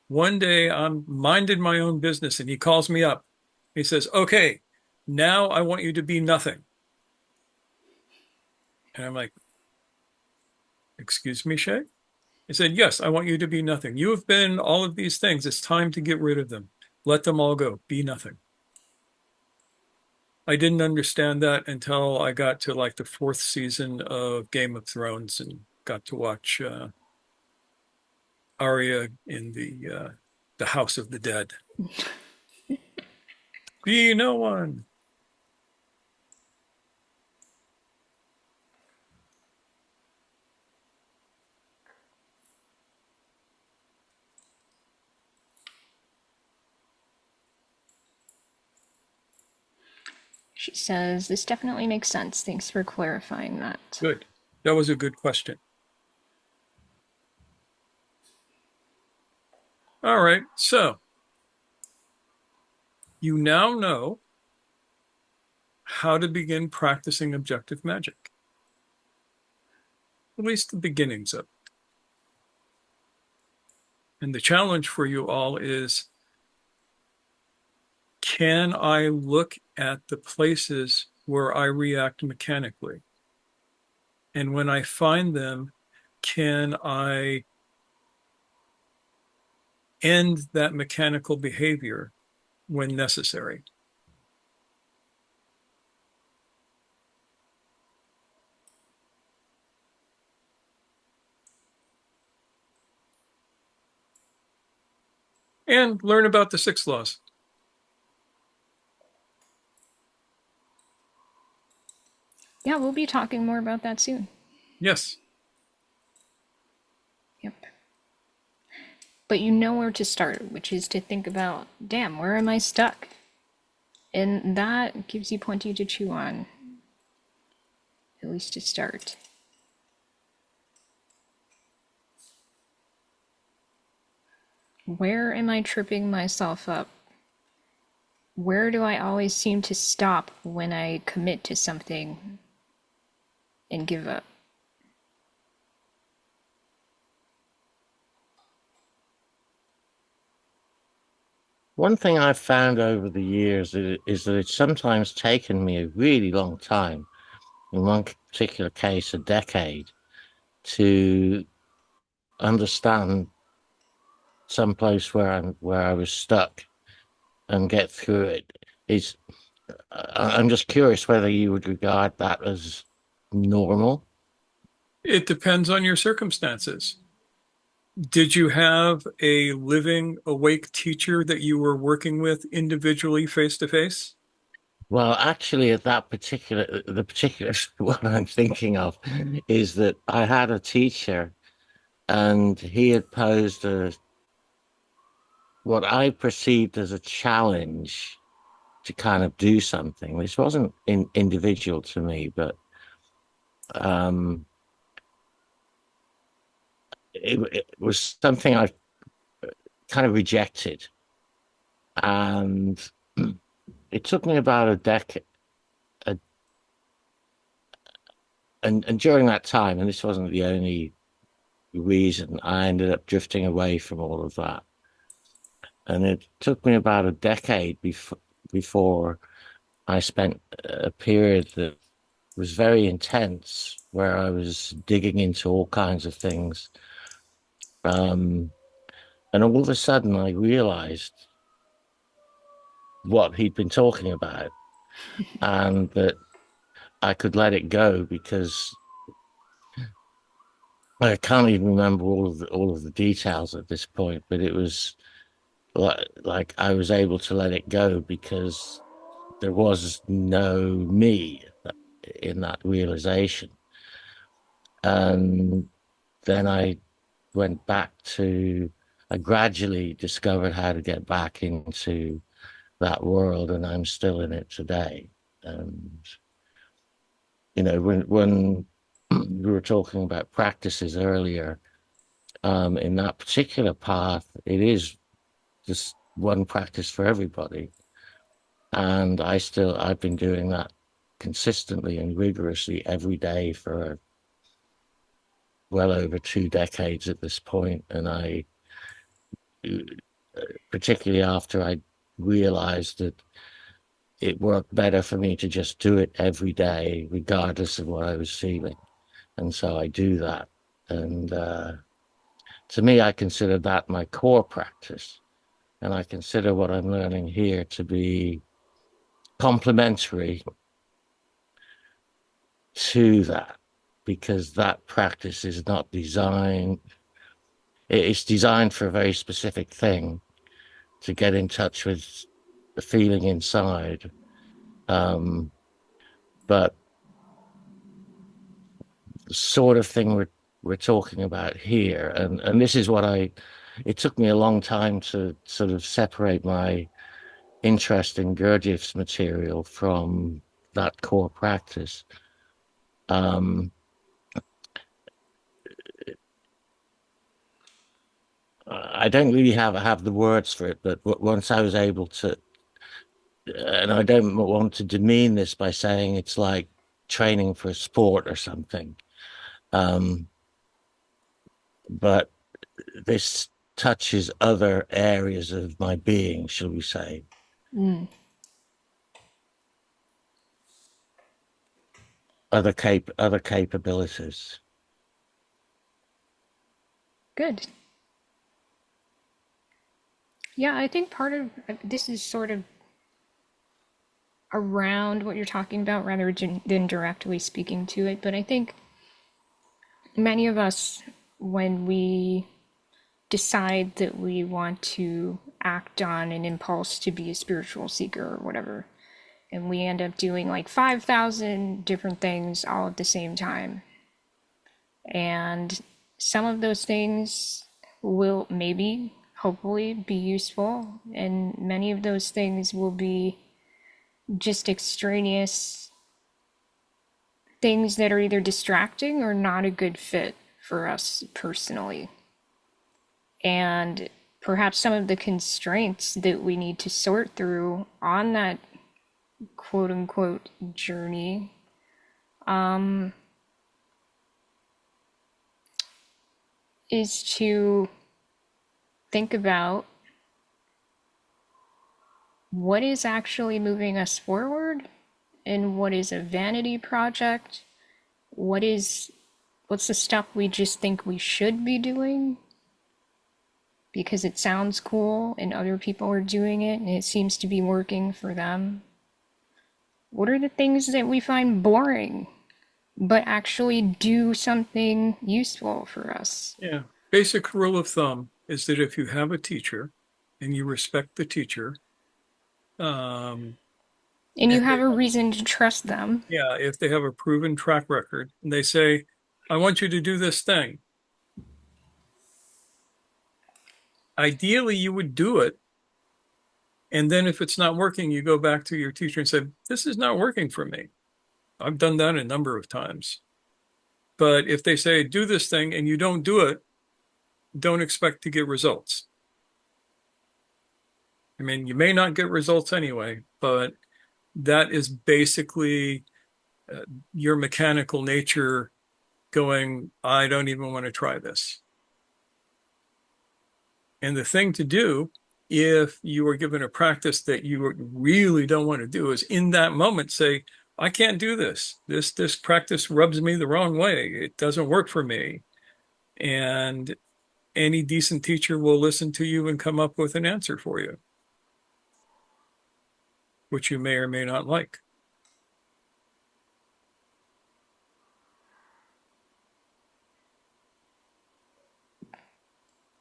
one day I'm minding my own business and he calls me up. He says, okay, now I want you to be nothing. And I'm like, excuse me, Shay? He said, yes, I want you to be nothing. You have been all of these things. It's time to get rid of them. Let them all go. Be nothing. I didn't understand that until I got to like the fourth season of Game of Thrones and got to watch Arya in the House of the Dead. Be no one. She says, this definitely makes sense. Thanks for clarifying that. Good. That was a good question. All right. So you now know how to begin practicing objective magic, at least the beginnings of it. And the challenge for you all is, can I look at the places where I react mechanically? And when I find them, can I end that mechanical behavior when necessary? And learn about the 6 laws. Yeah, we'll be talking more about that soon. Yes. Yep. But you know where to start, which is to think about, damn, where am I stuck? And that gives you plenty to chew on, at least to start. Where am I tripping myself up? Where do I always seem to stop when I commit to something and give up? One thing I've found over the years is that it's sometimes taken me a really long time, in one particular case, a decade, to understand some place where I was stuck and get through it. I'm just curious whether you would regard that as normal. It depends on your circumstances. Did you have a living, awake teacher that you were working with individually, face to face? Well, actually, at the particular one I'm thinking of is that I had a teacher, and he had posed what I perceived as a challenge to kind of do something. This wasn't individual to me, but um, it was something I kind of rejected. And it took me about a decade. And during that time, and this wasn't the only reason, I ended up drifting away from all of that. And it took me about a decade before I spent a period that was very intense, where I was digging into all kinds of things. Um, and all of a sudden, I realized what he'd been talking about, and that I could let it go because I can't even remember all of the details at this point. But it was like I was able to let it go because there was no me in that realization. And then I gradually discovered how to get back into that world, and I'm still in it today. And, when we were talking about practices earlier, in that particular path, it is just one practice for everybody. And I've been doing that consistently and rigorously every day for well over 2 decades at this point. And particularly after I realized that it worked better for me to just do it every day, regardless of what I was feeling. And so I do that. And to me, I consider that my core practice. And I consider what I'm learning here to be complementary to that, because that practice is not designed, it's designed for a very specific thing, to get in touch with the feeling inside. But the sort of thing we're talking about here, and this is it took me a long time to sort of separate my interest in Gurdjieff's material from that core practice. I don't really have the words for it, but once I was able to, and I don't want to demean this by saying it's like training for a sport or something, but this touches other areas of my being, shall we say. Mm. Other capabilities. Good. Yeah, I think part of this is sort of around what you're talking about rather than directly speaking to it. But I think many of us, when we decide that we want to act on an impulse to be a spiritual seeker or whatever, and we end up doing like 5,000 different things all at the same time. And some of those things will maybe, hopefully, be useful, and many of those things will be just extraneous things that are either distracting or not a good fit for us personally. And perhaps some of the constraints that we need to sort through on that quote unquote journey is to think about what is actually moving us forward and what is a vanity project, what's the stuff we just think we should be doing because it sounds cool and other people are doing it and it seems to be working for them. What are the things that we find boring but actually do something useful for us? Yeah. Basic rule of thumb is that if you have a teacher and you respect the teacher, And you and have a reason to trust them. yeah, if they have a proven track record and they say, I want you to do this thing, ideally you would do it. And then if it's not working, you go back to your teacher and say, this is not working for me. I've done that a number of times. But if they say, do this thing and you don't do it, don't expect to get results. I mean, you may not get results anyway, but that is basically your mechanical nature going, I don't even want to try this. And the thing to do, if you are given a practice that you really don't want to do, is in that moment say, I can't do this. This practice rubs me the wrong way. It doesn't work for me. And any decent teacher will listen to you and come up with an answer for you, which you may or may not like.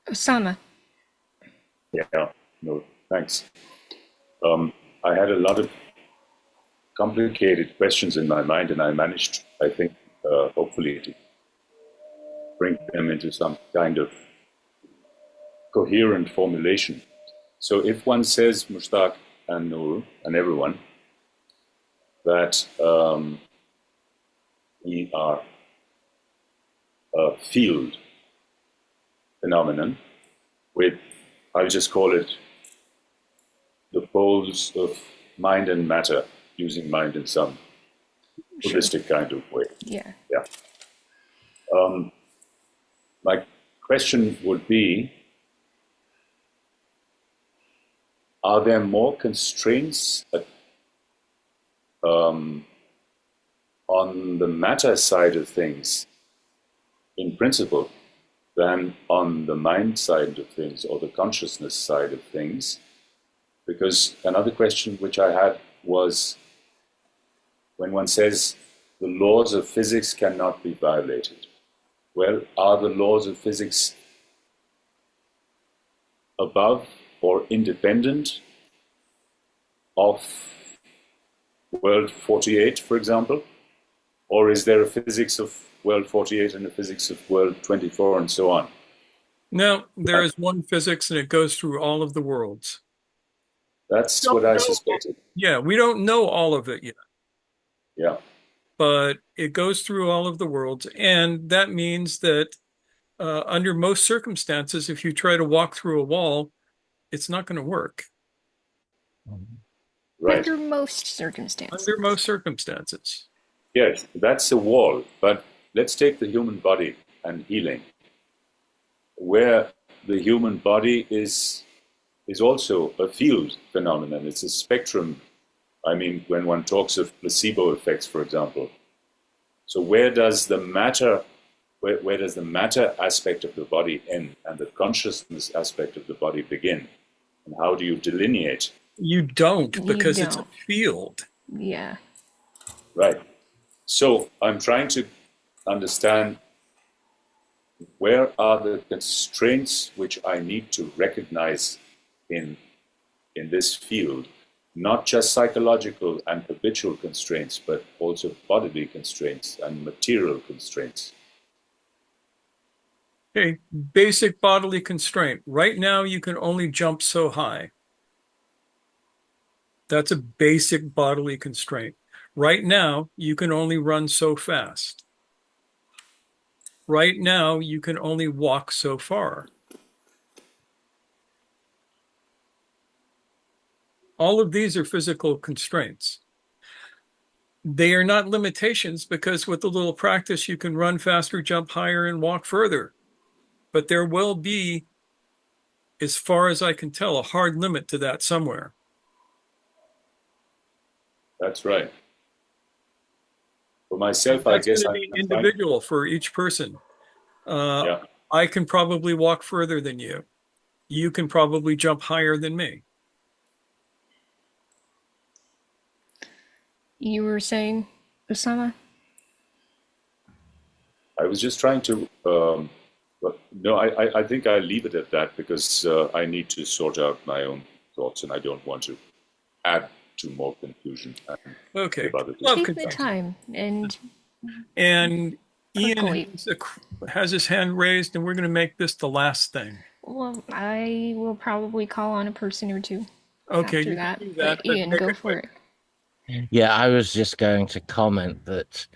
Osama. Yeah, no, thanks. I had a lot of complicated questions in my mind, and I managed, I think, hopefully, to bring them into some kind of coherent formulation. So if one says, Mushtaq and Noor and everyone, that we are a field phenomenon with, I'll just call it, the poles of mind and matter, using mind in some holistic kind of way. Yeah. Yeah. My question would be, are there more constraints on the matter side of things in principle than on the mind side of things or the consciousness side of things? Because another question which I had was, when one says the laws of physics cannot be violated, well, are the laws of physics above or independent of world 48, for example? Or is there a physics of world 48 and a physics of world 24 and so on? No, there is one physics and it goes through all of the worlds. That's what I suspected. Yeah, we don't know all of it yet. Yeah. But it goes through all of the worlds. And that means that under most circumstances, if you try to walk through a wall, it's not going to work. Right. Under most circumstances. Under most circumstances. Yes, that's a wall. But let's take the human body and healing, where the human body is also a field phenomenon. It's a spectrum. I mean, when one talks of placebo effects, for example. So where does the matter aspect of the body end and the consciousness aspect of the body begin? And how do you delineate? You don't, because it's a field. Yeah. Right. So I'm trying to understand, where are the constraints which I need to recognize in this field? Not just psychological and habitual constraints, but also bodily constraints and material constraints. Okay, basic bodily constraint. Right now, you can only jump so high. That's a basic bodily constraint. Right now, you can only run so fast. Right now, you can only walk so far. All of these are physical constraints. They are not limitations, because with a little practice, you can run faster, jump higher, and walk further. But there will be, as far as I can tell, a hard limit to that somewhere. That's right. For myself, That's I guess going to be individual for each person. Yeah. I can probably walk further than you. You can probably jump higher than me. You were saying, Osama? I was just trying to, but no, I think I'll leave it at that, because I need to sort out my own thoughts and I don't want to add to more confusion. Okay. Take the time and Ian has his hand raised, and we're going to make this the last thing. Well, I will probably call on a person or two Okay, after you can that. do But that, but Ian, make go it for quick. it. Yeah, I was just going to comment that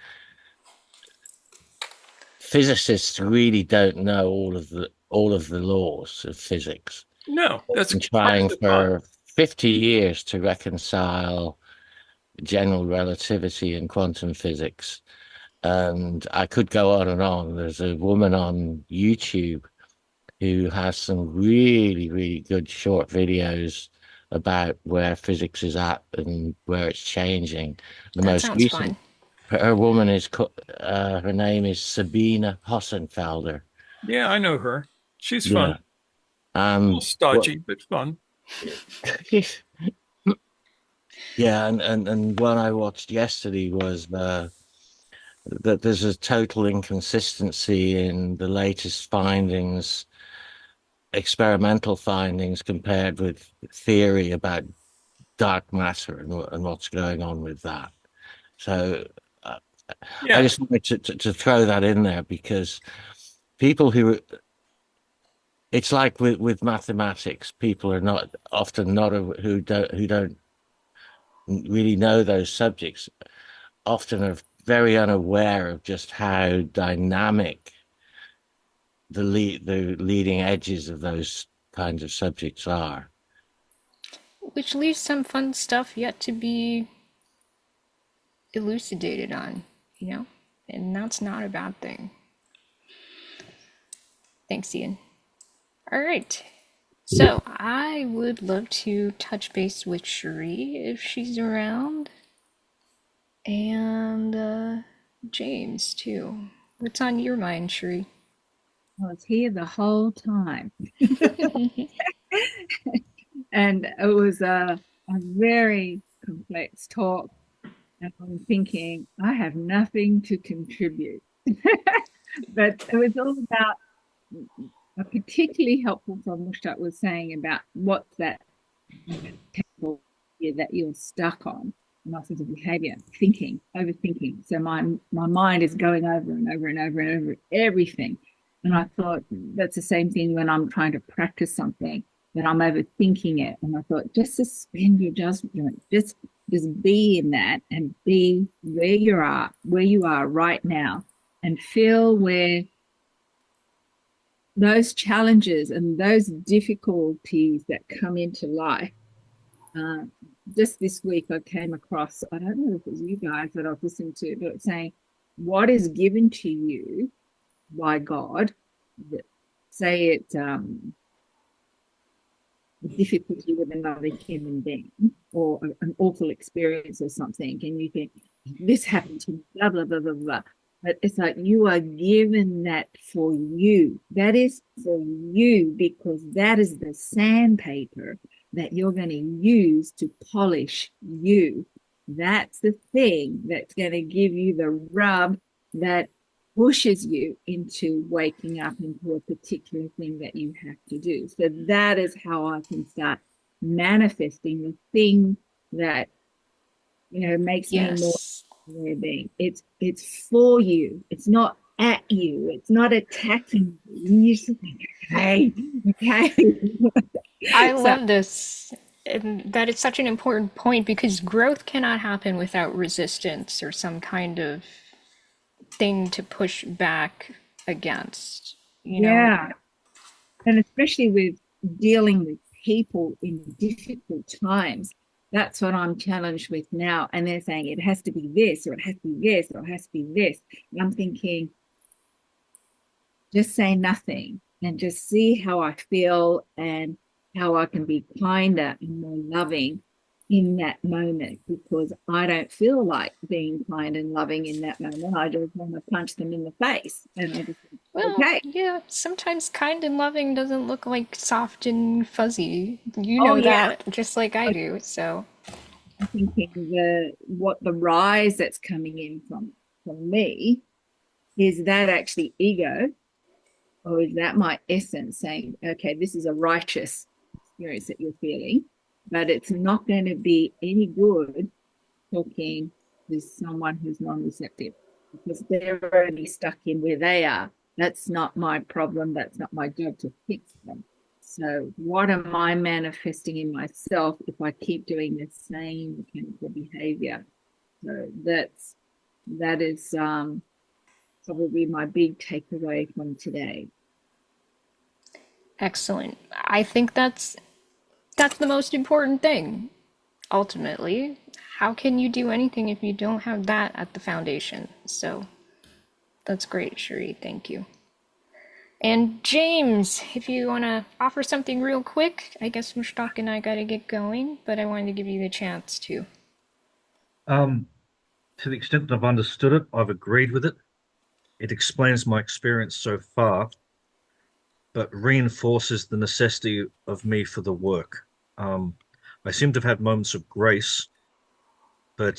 physicists really don't know all of the laws of physics. No, They've that's been part of trying the fun. for 50 years to reconcile general relativity and quantum physics. And I could go on and on. There's a woman on YouTube who has some really, really good short videos about where physics is at and where it's changing. The That most sounds recent, fun. her name is Sabine Hossenfelder. Yeah, I know her. She's fun. Yeah. A little What? stodgy, but fun. Yeah, and one I watched yesterday was that there's a total inconsistency in the latest findings, experimental findings, compared with theory about dark matter and what's going on with that. So uh, I Yeah, just wanted to throw that in there because people who it's like with mathematics, people are not often not who don't really know those subjects, often are very unaware of just how dynamic the leading edges of those kinds of subjects are. Which leaves some fun stuff yet to be elucidated on, you know? And that's not a bad thing. Thanks, Ian. All right. So I would love to touch base with Cherie if she's around, and James too. What's on your mind, Cherie? I was here the whole time. And it was a very complex talk. And I'm thinking, I have nothing to contribute. But it was all about a particularly helpful from Mushtaq was saying about what's that temple that you're stuck on, narcissistic behavior, thinking, overthinking. So my mind is going over and over and over and over everything. And I thought that's the same thing when I'm trying to practice something that I'm overthinking it. And I thought just suspend your judgment, just be in that and be where you are right now, and feel where those challenges and those difficulties that come into life. Uh, just this week, I came across, I don't know if it was you guys that I've listened to, but it's saying, what is given to you by God, say it's difficulty with another human being or an awful experience or something, and you think, this happened to me, blah, blah, blah, blah, blah. But it's like you are given that for you. That is for you because that is the sandpaper that you're going to use to polish you. That's the thing that's going to give you the rub that pushes you into waking up into a particular thing that you have to do. So that is how I can start manifesting the thing that makes me more Yes. being. It's for you. It's not at you. It's not attacking you. You just think, okay, okay. I So love this. And that is such an important point because growth cannot happen without resistance or some kind of thing to push back against, you know? yeah, and especially with dealing with people in difficult times. That's what I'm challenged with now. And they're saying it has to be this, or it has to be this, or it has to be this. And I'm thinking, just say nothing and just see how I feel and how I can be kinder and more loving in that moment, because I don't feel like being kind and loving in that moment. I just want to punch them in the face. And I just think, Well, okay. yeah, sometimes kind and loving doesn't look like soft and fuzzy. You Oh know yeah. that just like I do, so. I'm thinking the rise that's coming in from me, is that actually ego, or is that my essence saying, okay, this is a righteous experience that you're feeling, but it's not going to be any good talking to someone who's non-receptive because they're already stuck in where they are. That's not my problem. That's not my job to fix them. So what am I manifesting in myself if I keep doing the same chemical behavior? So that is probably my big takeaway from today. Excellent. I think that's the most important thing. Ultimately, how can you do anything if you don't have that at the foundation? So that's great, Cherie. Thank you. And James, if you want to offer something real quick, I guess Mushtaq and I got to get going, but I wanted to give you the chance to. To the extent that I've understood it, I've agreed with it. It explains my experience so far, but reinforces the necessity of me for the work. I seem to have had moments of grace, but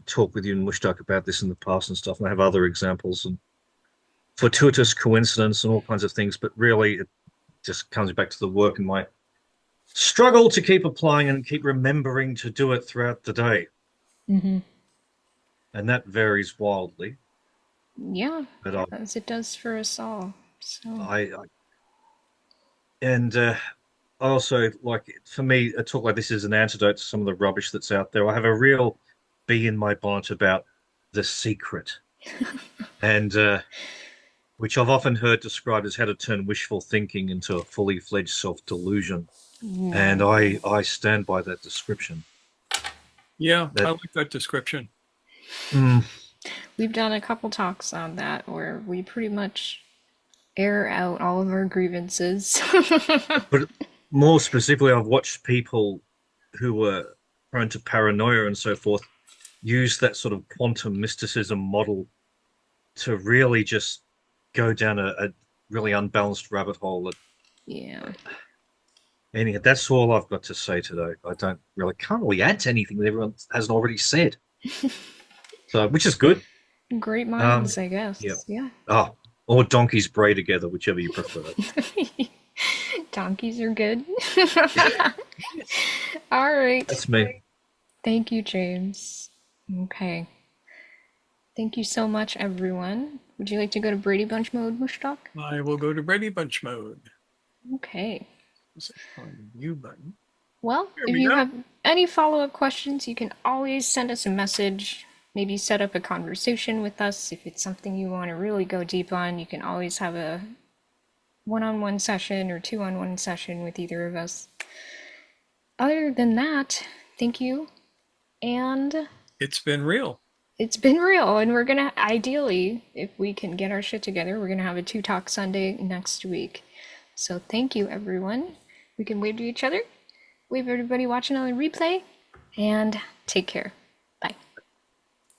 talked with you and Mushtaq about this in the past and stuff, and I have other examples and fortuitous coincidence and all kinds of things, but really it just comes back to the work and my struggle to keep applying and keep remembering to do it throughout the day. Mm-hmm. And that varies wildly. Yeah, But as it does for us all. So I also, like, for me, a talk like this is an antidote to some of the rubbish that's out there. I have a real bee in my bonnet about the secret, and which I've often heard described as how to turn wishful thinking into a fully fledged self-delusion. And I stand by that description. Yeah, I like that description. We've done a couple talks on that where we pretty much air out all of our grievances. But more specifically, I've watched people who were prone to paranoia and so forth use that sort of quantum mysticism model to really just go down a really unbalanced rabbit hole. Yeah. Anyhow, that's all I've got to say today. I can't really add to anything that everyone hasn't already said. So, which is good. Great minds, I guess. Yeah. Yeah. Oh, or donkeys bray together, whichever you prefer. Donkeys are good. All right. That's me. Thank you, James. Okay. Thank you so much, everyone. Would you like to go to Brady Bunch mode, Mushtaq? I will go to Brady Bunch mode. Okay. On the view button. Well, if you have any follow-up questions, you can always send us a message. Maybe set up a conversation with us. If it's something you want to really go deep on, you can always have a one-on-one session or two-on-one session with either of us. Other than that, thank you. And it's been real. It's been real. And we're going to, ideally, if we can get our shit together, we're going to have a 2-Talk Sunday next week. So thank you, everyone. We can wave to each other. Wave everybody watching on the replay. And take care.